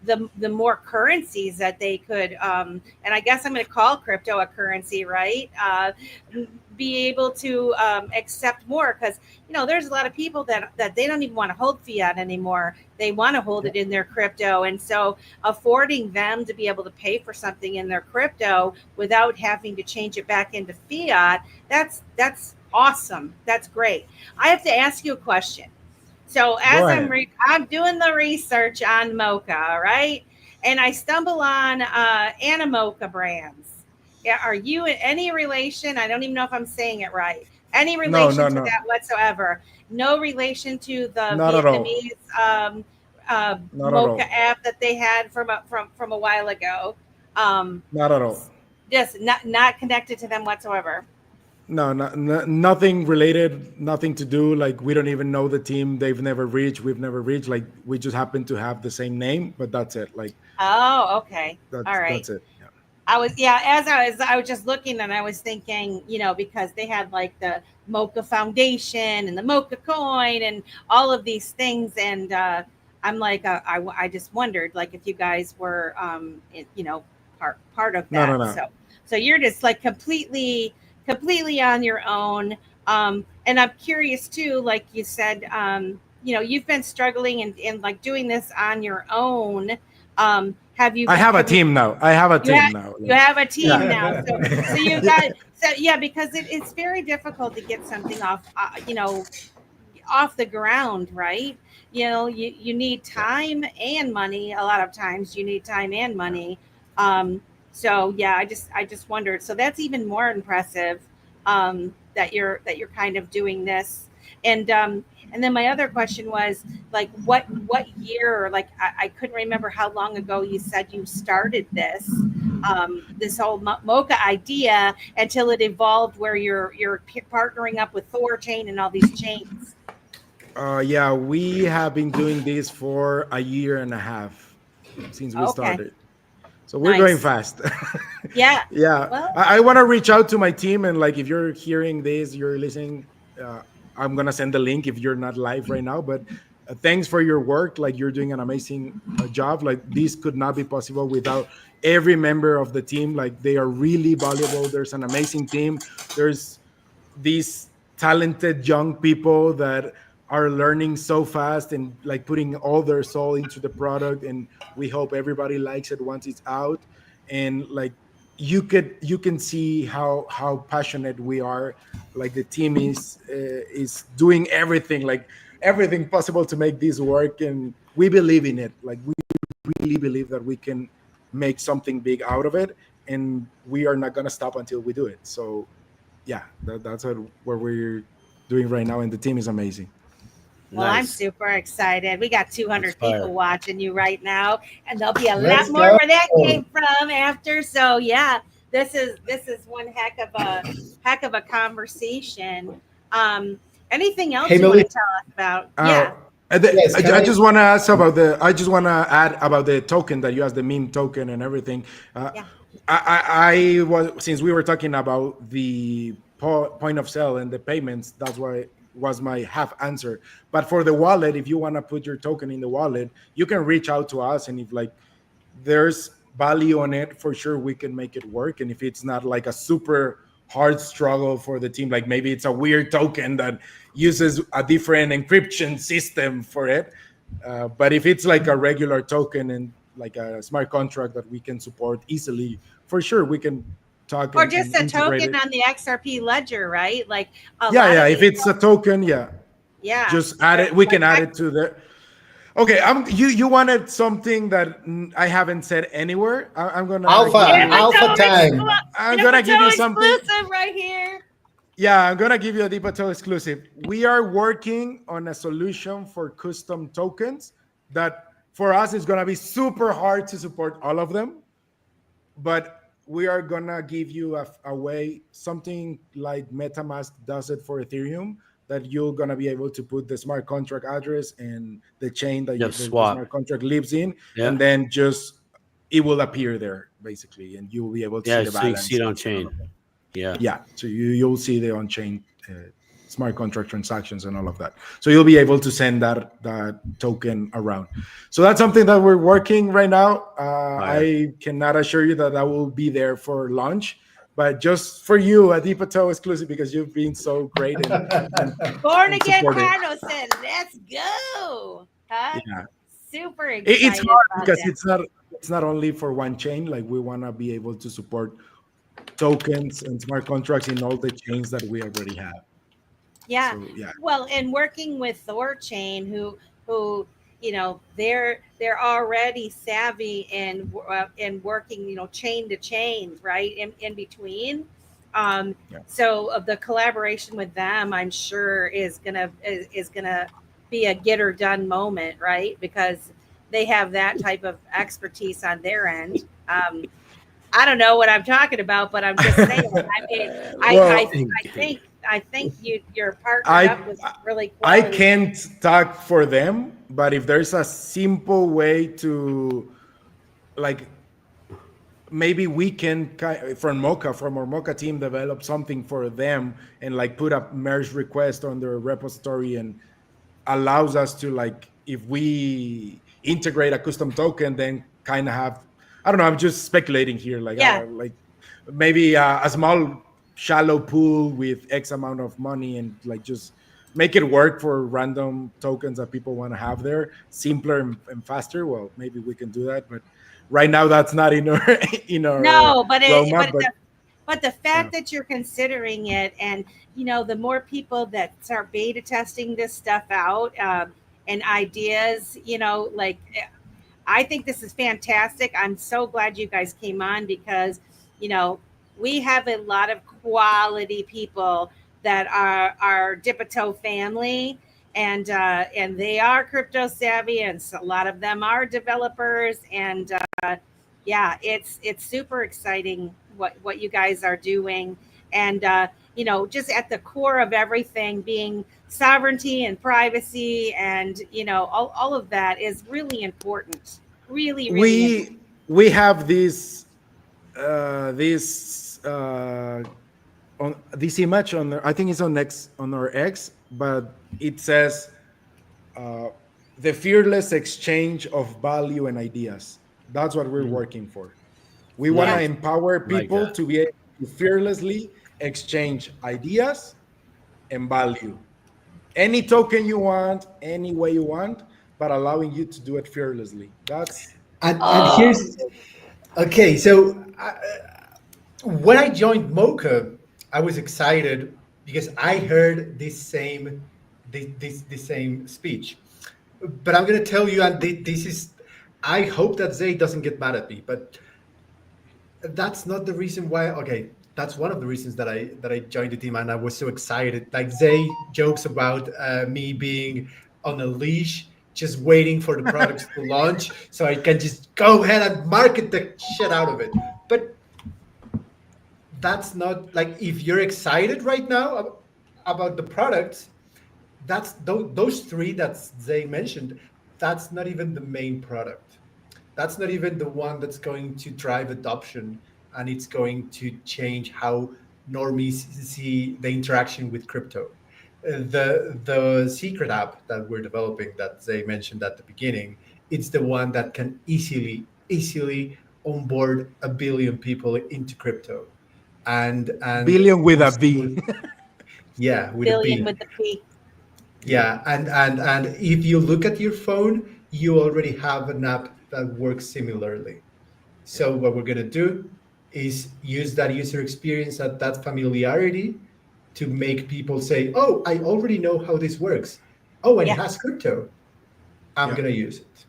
the more currencies that they could, and I guess I'm going to call crypto a currency, right? Be able to accept more, because there's a lot of people that they don't even want to hold fiat anymore. They want to hold it in their crypto, and so affording them to be able to pay for something in their crypto without having to change it back into fiat, that's awesome. That's great. I have to ask you a question. So as I'm doing the research on Mocha, right, and I stumble on Animoca brands. Yeah, are you in any relation? I don't even know if I'm saying it right. Any relation to that whatsoever? No relation to the Not Vietnamese Mocha all. app that they had from a while ago. Not at all. Just not connected to them whatsoever. No, nothing related, nothing to do. Like we don't even know the team. We've never reached. Like we just happen to have the same name, but that's it. Like. Oh, okay. All right. That's it. Yeah. As I was just looking, and I was thinking, because they had like the Mocha Foundation and the Mocha Coin and all of these things, and I'm like, I just wondered, like, if you guys were, part of that. No. So you're just like completely on your own. And I'm curious too, like you said, you've been struggling and like doing this on your own. Have you? I have a team now. You have a team now. So you got because it's very difficult to get something off the ground, right? You need time and money. A lot of times you need time and money. So yeah, I just wondered. So that's even more impressive, that you're kind of doing this. And then my other question was, like, what year? Like, I couldn't remember how long ago you said you started this whole Mocha idea, until it evolved where you're partnering up with Thor chain and all these chains. Yeah, we have been doing this for a year and a half since we started. So we're going fast. Yeah. Yeah. Well, I want to reach out to my team, and like, if you're hearing this, you're listening, I'm going to send the link if you're not live right now, but thanks for your work. Like, you're doing an amazing job. Like, this could not be possible without every member of the team. Like, they are really valuable. There's an amazing team. There's these talented young people that are learning so fast and like putting all their soul into the product, and we hope everybody likes it once it's out. And like, you can see how passionate we are. Like, the team is doing everything possible to make this work, and we believe in it. Like, we really believe that we can make something big out of it, and we are not going to stop until we do it. So yeah, that's what we're doing right now, and the team is amazing. Well, I'm super excited. We got 200 people watching you right now, and there'll be a Let's lot more go. where that came from after. So yeah, this is one heck of a conversation. Anything else you want to tell us about? Yeah. I just want to ask about I just want to add about the token that you asked, the meme token and everything. I was, since we were talking about the point of sale and the payments, that's why was my half answer. But for the wallet, if you want to put your token in the wallet, you can reach out to us, and if like there's value on it, for sure we can make it work. And if it's not like a super hard struggle for the team, like maybe it's a weird token that uses a different encryption system for it, but if it's like a regular token and like a smart contract that we can support easily, for sure we can talk Or and just a integrate token it. on the XRP ledger, right? Like a Yeah, lot yeah, of if these, it's a token, yeah, yeah. just add it, we Like can add it to the. Okay, you wanted something that I haven't said anywhere. I'm gonna give Alpha, you. alpha time. I'm gonna give you something. Exclusive right here. Yeah, I'm gonna give you a Deepato exclusive. We are working on a solution for custom tokens that for us is gonna be super hard to support all of them, but we are gonna give you a way, something like MetaMask does it for Ethereum, that you're gonna be able to put the smart contract address and the chain that Yeah, the swap. smart contract lives in, Yeah. and then just it will appear there basically, and you will be able to see Yeah, the so you can see balance. it on chain. Yeah. Yeah, so you'll see the on-chain smart contract transactions and all of that, so you'll be able to send that token around. So that's something that we're working right now. I cannot assure you that will be there for launch, but just for you, a Deepato exclusive, because you've been so great Born and Again supportive. Carno said, let's go. Huh? Yeah, Super excited it's hard about because that. it's not only for one chain. Like we want to be able to support tokens and smart contracts in all the chains that we already have. Yeah. So, yeah. Well, and working with Thorchain, who they're already savvy in working, chain to chain, right, in between. So the collaboration with them, I'm sure, is gonna be a get or done moment, right? Because they have that type of expertise on their end. I don't know what I'm talking about, but I'm just saying. I mean, I think you're partnered up with really I quality. can't talk for them, but if there's a simple way to, like, maybe we can from our Moca team develop something for them and like put a merge request on their repository and allows us to, like, if we integrate a custom token, then kind of have, I don't know, I'm just speculating here, like Yeah. like maybe a small shallow pool with X amount of money and like just make it work for random tokens that people want to have there, simpler and faster. Well, maybe we can do that, but right now that's not in our No, roadmap. But the fact that you're considering it, and the more people that start beta testing this stuff out, and ideas, like, I think this is fantastic. I'm so glad you guys came on because, we have a lot of quality people that are our Dipato family, and they are crypto savvy, and so a lot of them are developers, and yeah, it's super exciting what you guys are doing, and just at the core of everything being sovereignty and privacy, and all of that is really important. Really, really important. We have this on this image on I think it's on our X, but it says the fearless exchange of value and ideas. That's what we're working for. We want to empower people to be able to fearlessly exchange ideas and value. Any token you want, any way you want, but allowing you to do it fearlessly. That's and here's okay. So when I joined Mocha, I was excited because I heard this same speech. But I'm gonna tell you, and this is, I hope that Zay doesn't get mad at me, but that's not the reason why. Okay, that's one of the reasons that I joined the team and I was so excited. Like Zay jokes about me being on a leash, just waiting for the products to launch, so I can just go ahead and market the shit out of it. But that's not, like, if you're excited right now about the products, that's those three that Zay mentioned. That's not even the main product. That's not even the one that's going to drive adoption, and it's going to change how normies see the interaction with crypto. The secret app that we're developing that they mentioned at the beginning, it's the one that can easily onboard 1 billion people into crypto, and Billion with a V. with yeah, with a Billion B. with the P. Yeah, and if you look at your phone, you already have an app that works similarly. So what we're gonna do is use that user experience, that familiarity, to make people say, "Oh, I already know how this works. Oh, and it Yeah. has crypto. I'm Yeah. gonna use it."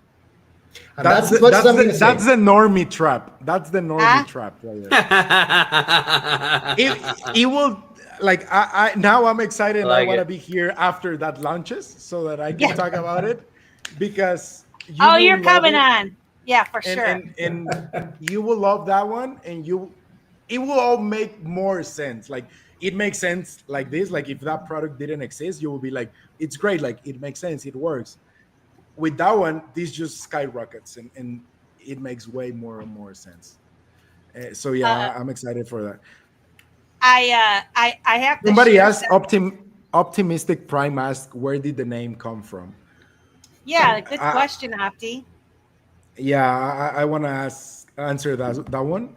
And That's that's the, as much as that's I'm the gonna that's say. the normie trap. That's the normie Ah, trap right there. It will, like, I now I'm excited I and I like want to it. be here after that launches so that I can yeah. talk about it, because you Oh, will you're love coming it, on. Yeah, for and sure. you will love that one, and it will all make more sense. Like, it makes sense like this. Like, if that product didn't exist, you will be like, it's great. Like, it makes sense. It works. With that one, this just skyrockets, and it makes way more and more sense. So yeah, Uh, I'm excited for that. I have to Somebody share asked, some. Optimistic Prime asked, where did the name come from? Yeah, good I, question, Opti. yeah, I want to answer that one.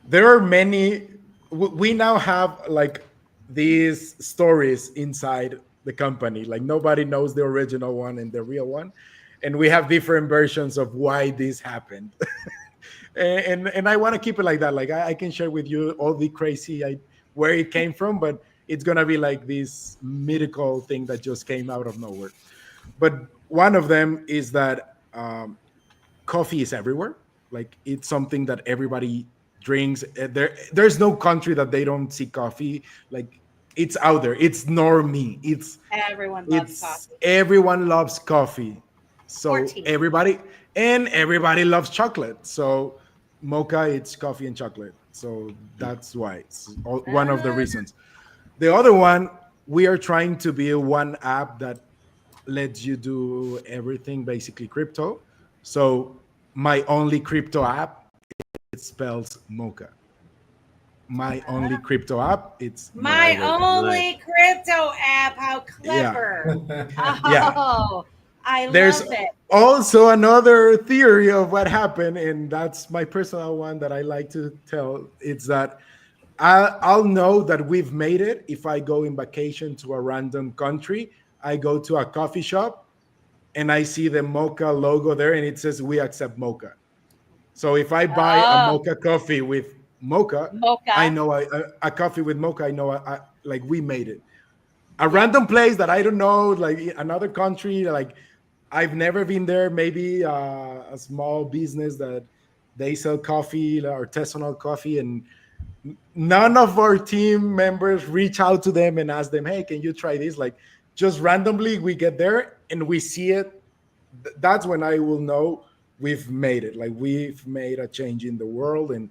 There are many. We now have, like, these stories inside the company. Like, nobody knows the original one and the real one, and we have different versions of why this happened. And I want to keep it like that. Like, I can share with you all the crazy, where it came from, but it's gonna be like this mythical thing that just came out of nowhere. But one of them is that, coffee is everywhere. Like, it's something that everybody drinks. There's no country that they don't see coffee. Like, it's out there. It's normie. Everyone loves It's coffee everyone loves coffee. or So tea. everybody loves chocolate. So mocha, it's coffee and chocolate. So that's why it's one of the Ah, reasons. The other one, we are trying to build one app that lets you do everything, basically crypto. So my only crypto app, it spells mocha. My only crypto app, it's my mocha. Like it. Nice. only crypto app. How Yeah, clever. yeah. Oh, I There's love it. also another theory of what happened, and that's my personal one that I like to tell. It's that I'll know that we've made it if I go in vacation to a random country. I go to a coffee shop and I see the mocha logo there, and it says we accept mocha. So if I buy a Oh, mocha coffee with mocha, I mocha. know a coffee with mocha. I know like we made it. A Yep. random place that I don't know, like another country, like I've never been there. Maybe a small business that they sell coffee, artisanal coffee, and none of our team members reach out to them and ask them, "Hey, can you try this?" Like, just randomly, we get there and we see it. That's when I will know we've made it. Like, we've made a change in the world, and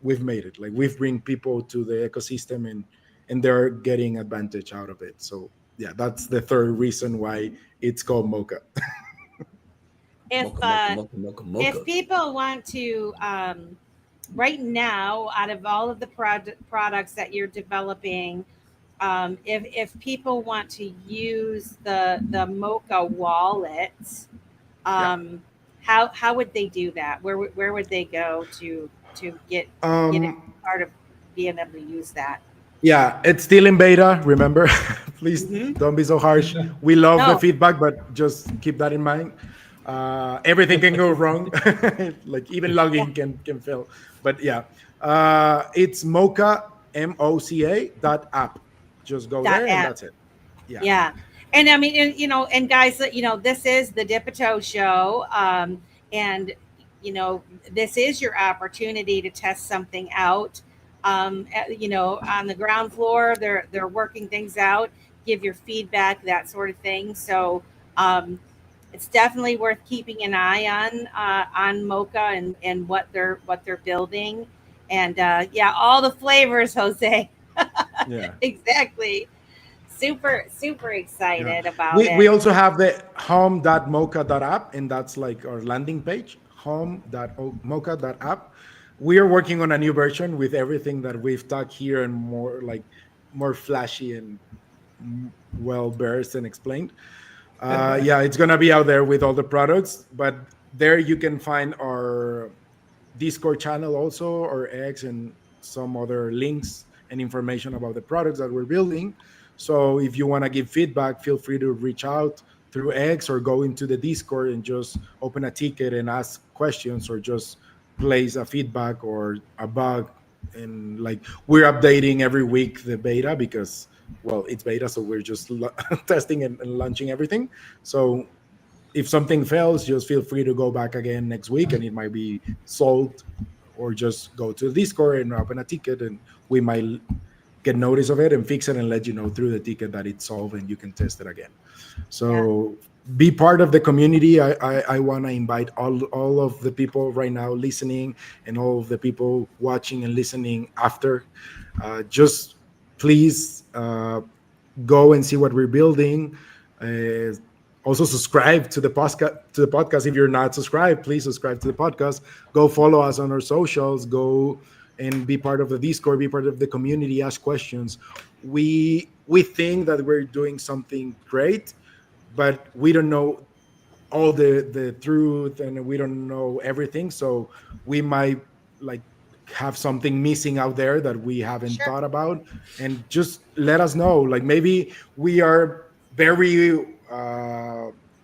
we've made it. Like, we've bring people to the ecosystem, and they're getting advantage out of it. So yeah, that's the third reason why it's called mocha. If Mocha, mocha, uh, mocha, mocha, if mocha. people want to, right now, out of all of the products that you're developing, if people want to use the Mocha wallet, Yeah. um, how would they do that? Where would they go to get it Um, part of being able to use that? yeah, it's still in beta. Remember, please Hmm. don't be so harsh. We love the No. feedback, but just keep that in mind. Everything can go wrong. Like, even Yeah. logging can fail. But yeah, it's Mocha, MOCA .app. Just go Dot there and app. that's it. Yeah, Yeah. And I mean, and guys, this is the Dipito show. And, this is your opportunity to test something out. On the ground floor, they're working things out, give your feedback, that sort of thing. So, it's definitely worth keeping an eye on Mocha and what they're building. And, yeah, all the flavors, Jose. yeah, Exactly. Super, super yeah. excited about We it. also have the home.mocha.app, and that's like our landing page, home.mocha.app. We are working on a new version with everything that we've talked here, and more, like, more flashy, and, yeah, it's gonna be great. It's gonna be great. Yeah. Yeah. Yeah. We also have the home.mocha.app, and that's like our landing page, home.mocha.app. We are working on a new version with everything that we've talked here, and more, like, more flashy, and well versed and explained. Yeah, it's gonna be out there with all the products, but there you can find our Discord channel also, or X, and some other links and information about the products that we're building. So if you want to give feedback, feel free to reach out through X or go into the Discord and just open a ticket and ask questions, or just place a feedback or a bug. And like, we're updating every week the beta, because well, it's beta, so we're just testing and launching everything. So if something fails, just feel free to go back again next week and it might be solved, or just go to Discord and open a ticket and we might get notice of it and fix it and let you know through the ticket that it's solved and you can test it again. So be part of the community. I want to invite all of the people right now listening, and all of the people watching and listening after. Just please go and see what we're building. Also subscribe to the podcast. If you're not subscribed, please subscribe to the podcast. Go follow us on our socials. Go and be part of the Discord, be part of the community, ask questions. We think that we're doing something great, but we don't know all the truth, and we don't know everything. So we might like have something missing out there that we haven't thought about. And just let us know. Like, maybe we are very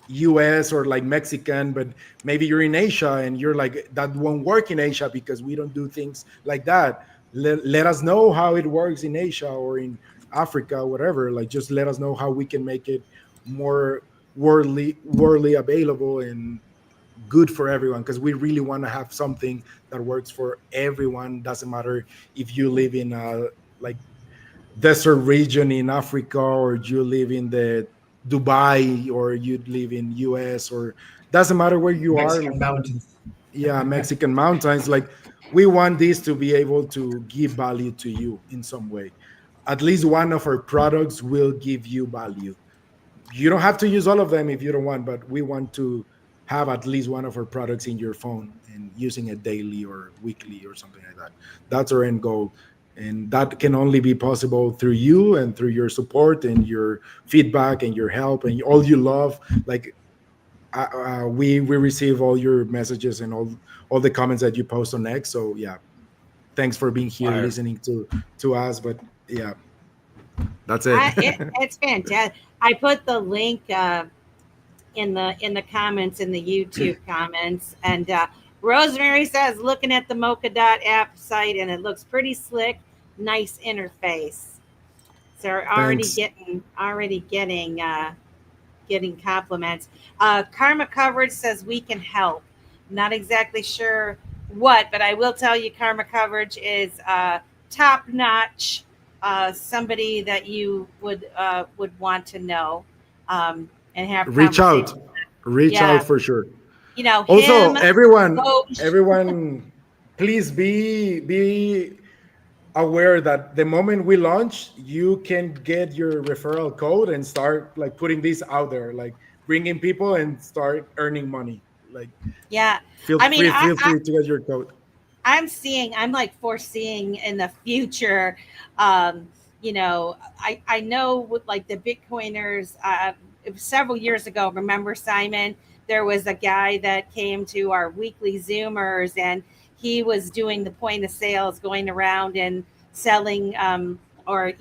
US or like Mexican, but maybe you're in Asia and you're like, that won't work in Asia because we don't do things like that. Let us know how it works in Asia or in Africa, whatever. Like, just let us know how we can make it more worldly available and good for everyone, because we really want to have something that works for everyone. Doesn't matter if you live in a like desert region in Africa, or you live in the Dubai, or you live in US, or doesn't matter where you Mexican are. mountains. Yeah, Mexican mountains. Like, we want this to be able to give value to you in some way. At least one of our products will give you value. You don't have to use all of them if you don't want, but we want to have at least one of our products in your phone and using it daily or weekly or something like that. That's our end goal. And that can only be possible through you and through your support and your feedback and your help and all you love. Like, we receive all your messages and all the comments that you post on X. So yeah, thanks for being here, Fire. listening to us. But yeah, that's it. It's fantastic. I put the link in the comments, in the YouTube comments, and Rosemary says, looking at the Mocha.app site, and it looks pretty slick, nice interface. So we're already Thanks. getting compliments. Karma Coverage says we can help. Not exactly sure what, but I will tell you, Karma Coverage is top notch. Somebody that you would want to know and have Reach conversations. out. Reach Yeah, out for sure. you know Also, him, Coach. everyone, please be aware that the moment we launch, you can get your referral code and start like putting this out there, like bringing people and start earning money. Like, Yeah, feel I mean, free, feel free to get your code. I'm like foreseeing in the future. Um, I know with like the Bitcoiners, several years ago, remember Simon? There was a guy that came to our weekly Zoomers, and he was doing the point of sales, going around and selling, or,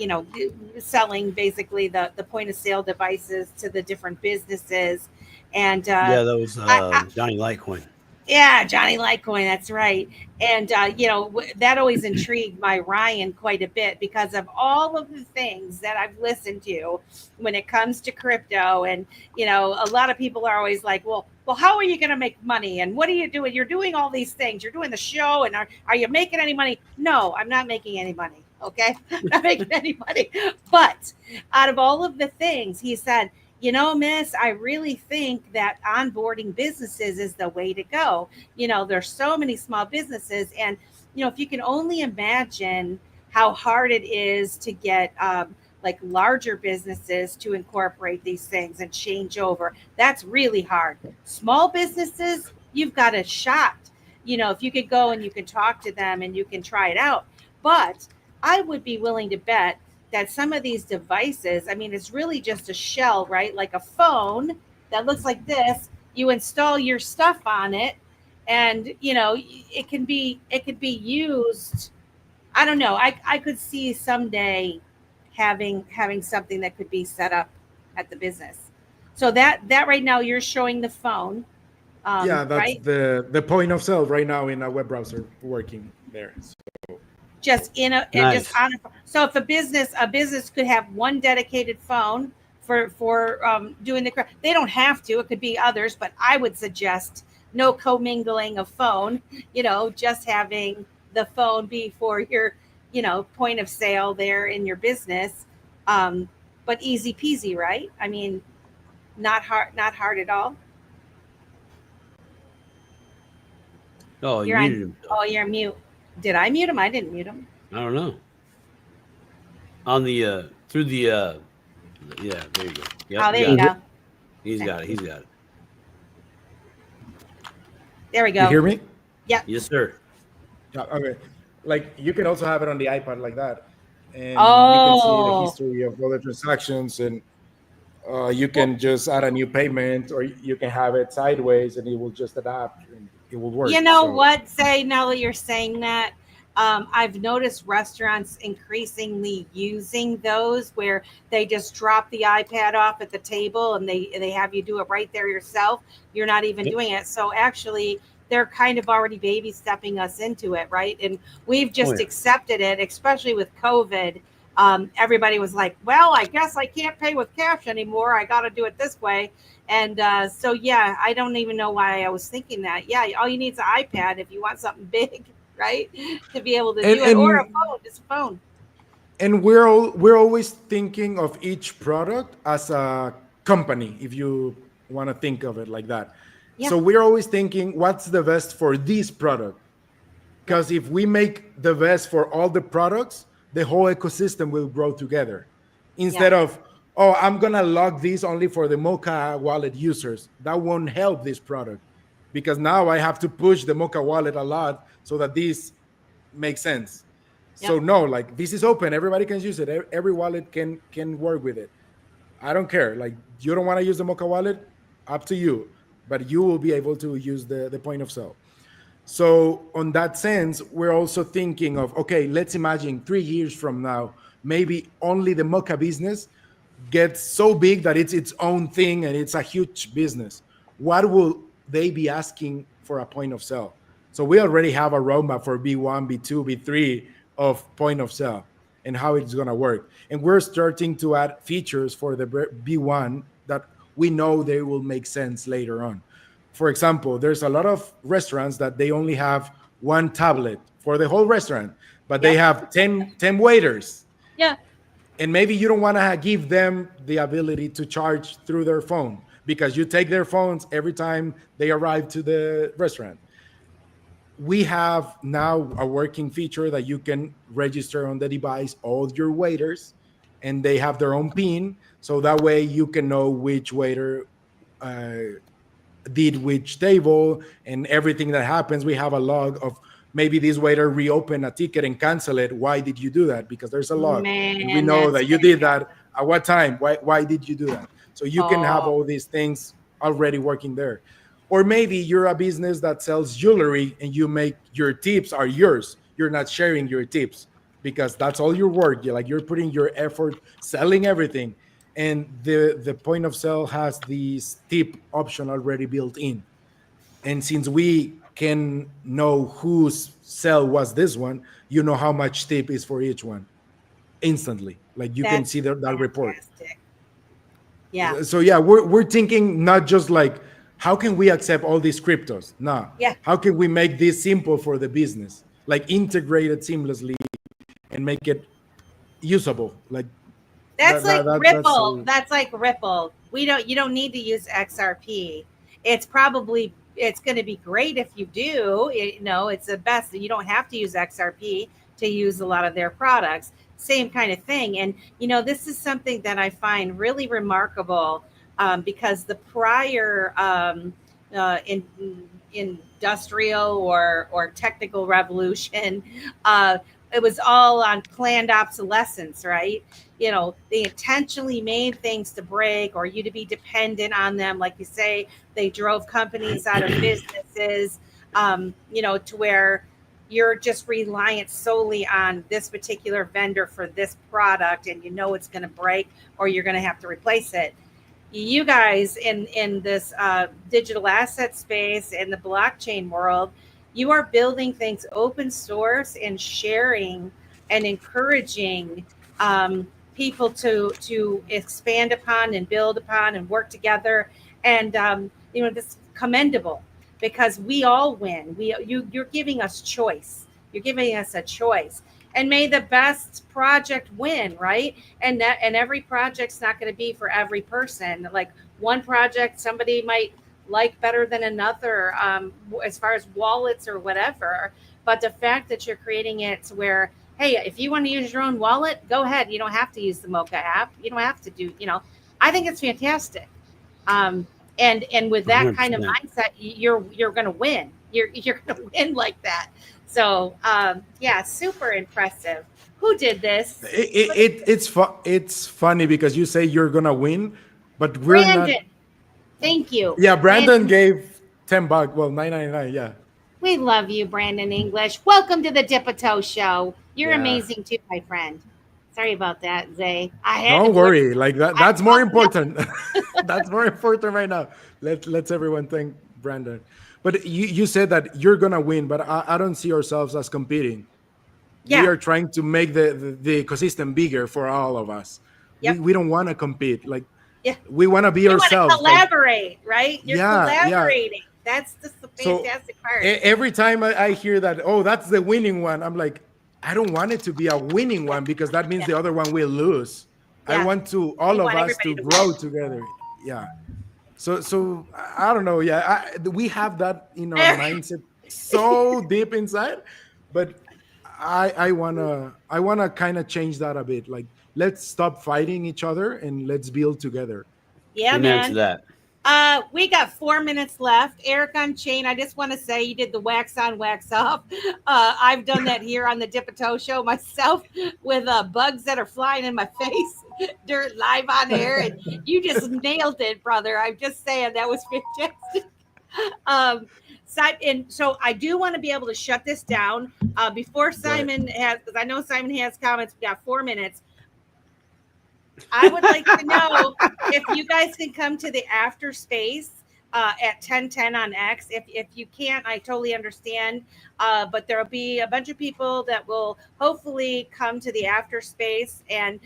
selling basically the point of sale devices to the different businesses. And Yeah, that was I, Johnny Litecoin. yeah, Johnny Litecoin, that's right. And, that always intrigued my Ryan quite a bit because of all of the things that I've listened to when it comes to crypto. And, a lot of people are always like, well, how are you going to make money? And what are you doing? You're doing all these things. You're doing the show. And are you making any money? No, I'm not making any money. Okay. I'm not making any money. But out of all of the things, he said, Miss, I really think that onboarding businesses is the way to go. There's so many small businesses. And, if you can only imagine how hard it is to get like larger businesses to incorporate these things and change over, that's really hard. Small businesses, you've got a shot. If you could go and you can talk to them and you can try it out. But I would be willing to bet that some of these devices, I mean, it's really just a shell, right? Like a phone that looks like this. You install your stuff on it, and it could be used. I don't know. I could see someday having something that could be set up at the business. So that right now you're showing the phone, Yeah, that's right? the point of sale right now in a web browser working there. Just in a and just Nice. on a, so if a business could have one dedicated phone for doing the they don't have to, it could be others, but I would suggest no commingling of phone, just having the phone be for your point of sale there in your business. But easy peasy, right? I mean, not hard at all. Oh, he You're on. muted himself. Oh, you're mute. Did I mute him? I didn't mute him. I don't know. On the through the yeah, there you go. Yep, Oh, you there you got it. go. He's got it. He's got it. There we You go. hear me? Yep. Yes, sir. Yeah, okay. Like you can also have it on the iPad like that, and you can see the Oh, history of all the transactions, and you well, can just add a new payment, or you can have it sideways, and it will just adapt, and it will you work. know So what? Say now that you're saying that, I've noticed restaurants increasingly using those where they just drop the iPad off at the table and they have you do it right there yourself. You're not even yep. doing it. So actually, they're kind of already baby stepping us into it, right? And we've Oh just yeah. accepted it, especially with COVID. Everybody was like, "Well, I guess I can't pay with cash anymore. I got to do it this way." And so, yeah, I don't even know why I was thinking that. Yeah, all you need is an iPad if you want something big, right? To be able to and do it, or a and phone, just a phone. and we're always thinking of each product as a company, if you want to think of it like that. Yeah, So we're always thinking, what's the best for this product? yep, Because if we make the best for all the products, the whole ecosystem will grow together. yeah, Instead of, oh, I'm gonna log these only for the Mocha wallet users. That won't help this product because now I have to push the Mocha wallet a lot so that this makes sense. yep, So no, like this is open. Everybody can use it. Every wallet can work with it. I don't care. Like you don't want to use the Mocha wallet, up to you. But you will be able to use the point of sale. So, on that sense, we're also thinking of okay, let's imagine 3 years from now, maybe only the Mocha business gets so big that it's its own thing and it's a huge business. What will they be asking for a point of sale? So, we already have a roadmap for B1, B2, B3 of point of sale and how it's going to work. And we're starting to add features for the B1 that we know they will make sense later on. For example, there's a lot of restaurants that they only have one tablet for the whole restaurant, but they yep, have ten waiters. yeah, And maybe you don't want to give them the ability to charge through their phone because you take their phones every time they arrive to the restaurant. We have now a working feature that you can register on the device all your waiters and they have their own pin. So that way you can know which waiter uh, did which table and everything that happens. We have a log of maybe this waiter reopened a ticket and cancel it. Why did you do that? Because there's a log and we man, know that's that you did that fantastic. at what time. Why did you do that? So you can have Oh, all these things already working there. Or maybe you're a business that sells jewelry and you make your tips are yours. You're not sharing your tips because that's all your work. You're putting your effort selling everything, and the point of sale has this tip option already built in. And since we can know whose sale was this one, you know how much tip is for each one instantly. Like you can that's see that report. fantastic. Yeah, So yeah, we're thinking not just like how can we accept all these cryptos. Nah, yeah. how can we make this simple for the business, like integrate it seamlessly and make it usable. Like That's like that's Ripple. That's like Ripple. You don't need to use XRP. It's going to be great if you do. It's the best. You don't have to use XRP to use a lot of their products. Same kind of thing. And this is something that I find really remarkable, because the prior industrial or technical revolution, it was all on planned obsolescence, right? They intentionally made things to break or you to be dependent on them. Like you say, they drove companies out of businesses, to where you're just reliant solely on this particular vendor for this product, and it's going to break or you're going to have to replace it. You guys in this digital asset space in the blockchain world, you are building things open source and sharing and encouraging people to expand upon and build upon and work together. And this commendable, because we all win. You're giving us choice. You're giving us a choice, and may the best project win, right? And every project's not going to be for every person. Like one project somebody might like better than another, as far as wallets or whatever. But the fact that you're creating it to where, hey, if you want to use your own wallet, go ahead. You don't have to use the Moca app. You don't have to do. I think it's fantastic. And with that kind of 100%. mindset, you're going to win. You're going to win like that. So yeah, super impressive. Who did this? It's funny because you say you're gonna win, but we're Brandon. not. Thank you. Yeah, Brandon gave $10. Well, 9.99. Yeah. We love you, Brandon English. Welcome to the Dipito Show. You're Yeah. amazing too, my friend. Sorry about that, Zay. I had Don't to worry. Like that. That's more I- important. That's more important right now. Let's everyone thank Brandon. But you said that you're gonna win, but I don't see ourselves as competing. We Yeah. are trying to make the ecosystem bigger for all of us. Yep. We don't want to compete. Like Yeah. we want to be You want to ourselves. Like, collaborate, right? You're yeah. collaborating. That's just the So fantastic part. every time I hear that, oh, that's the winning one, I'm like, I don't want it to be a winning one because that means Yeah. the other one will lose. I Yeah. want You all of want us to everybody to grow win. together. Yeah. So I don't know. Yeah, we have that in our mindset so deep inside, but I wanna kind of change that a bit. Like, let's stop fighting each other and let's build together. Yeah, Amen to man. that. We got 4 minutes left. Eric Unchained, I just want to say you did the wax on, wax off. I've done that here on the Dipito Show myself with bugs that are flying in my face, dirt live on air, and you just nailed it, brother. I'm just saying that was fantastic. And so I do want to be able to shut this down before Simon has, because I know Simon has comments. We got 4 minutes. I would like to know if you guys can come to the after space at 10:10 on X. If you can't, I totally understand. But there'll be a bunch of people that will hopefully come to the after space, and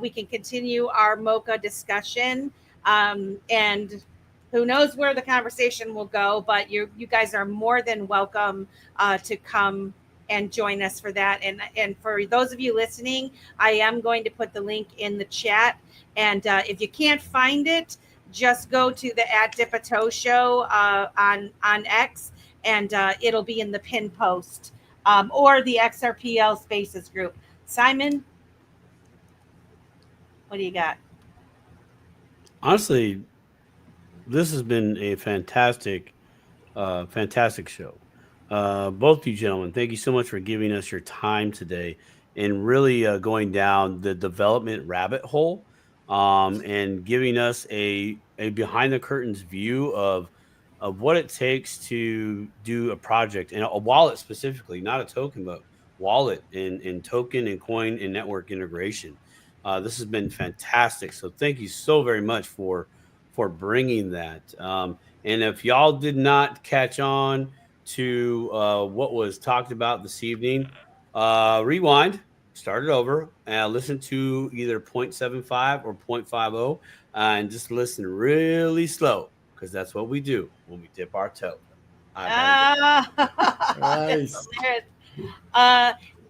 we can continue our Mocha discussion. And who knows where the conversation will go? But you guys are more than welcome to come and join us for that. And for those of you listening, I am going to put the link in the chat. And if you can't find it, just go to the @Dipito Show on X, and it'll be in the pin post or the XRPL Spaces group. Simon, what do you got? Honestly, this has been a fantastic show. Both of you gentlemen, thank you so much for giving us your time today and really going down the development rabbit hole, and giving us a behind the curtains view of what it takes to do a project and a wallet specifically, not a token, but wallet and token and coin and network integration. This has been fantastic. So thank you so very much for bringing that. And if y'all did not catch on to what was talked about this evening, rewind, start it over, and listen to either 0.75 or 0.50, and just listen really slow because that's what we do when we dip our toe. I gotta go. Nice.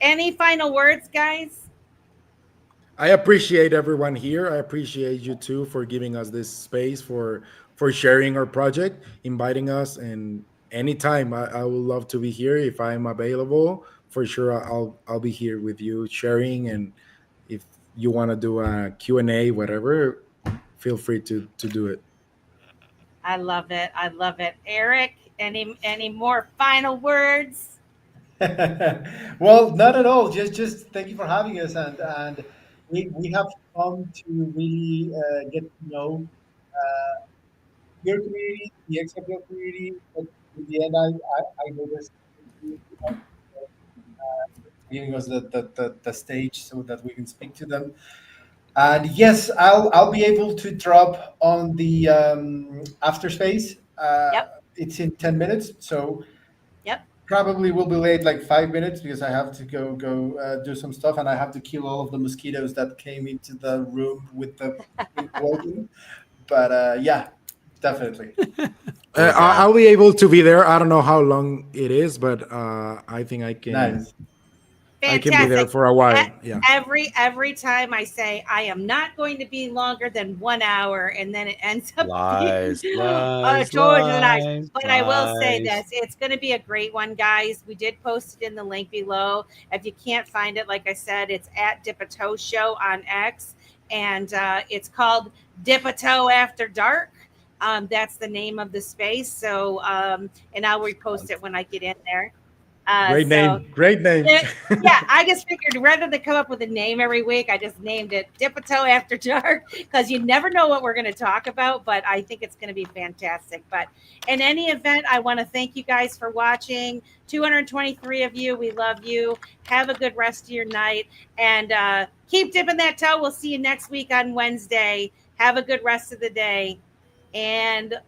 Any final words, guys? I appreciate everyone here. I appreciate you too for giving us this space for sharing our project, inviting us, and anytime I would love to be here if I'm available. For sure, I'll be here with you sharing, and if you want to do a Q&A, whatever, feel free to do it. I love it. I love it. Eric, any more final words? Well, not at all. Just thank you for having us, and we have come to really get to know your community, the XFL community. But in the end, I know there's giving us the stage so that we can speak to them. And yes, I'll be able to drop on the after space. Yep. It's in 10 minutes, so Yep. probably will be late like 5 minutes because I have to go do some stuff and I have to kill all of the mosquitoes that came into the room with the thing working. But yeah, definitely. Poor guy. I'll be able to be there. I don't know how long it is, but I think Nice. I can be there Fantastic. for a while. Yeah. Every time I say I am not going to be longer than 1 hour, and then it ends up being Lies, lies, towards the night. lies, But I will say lies. this: it's going to be a great one, guys. We did post it in the link below. If you can't find it, like I said, it's at Dip a Toe Show on X, and it's called Dip a Toe After Dark. That's the name of the space. So, and I'll repost it when I get in there. Great So name. Great name. yeah, I just figured rather than come up with a name every week, I just named it Dip a Toe After Dark because you never know what we're going to talk about. But I think it's going to be fantastic. But in any event, I want to thank you guys for watching. 223 of you, we love you. Have a good rest of your night and keep dipping that toe. We'll see you next week on Wednesday. Have a good rest of the day and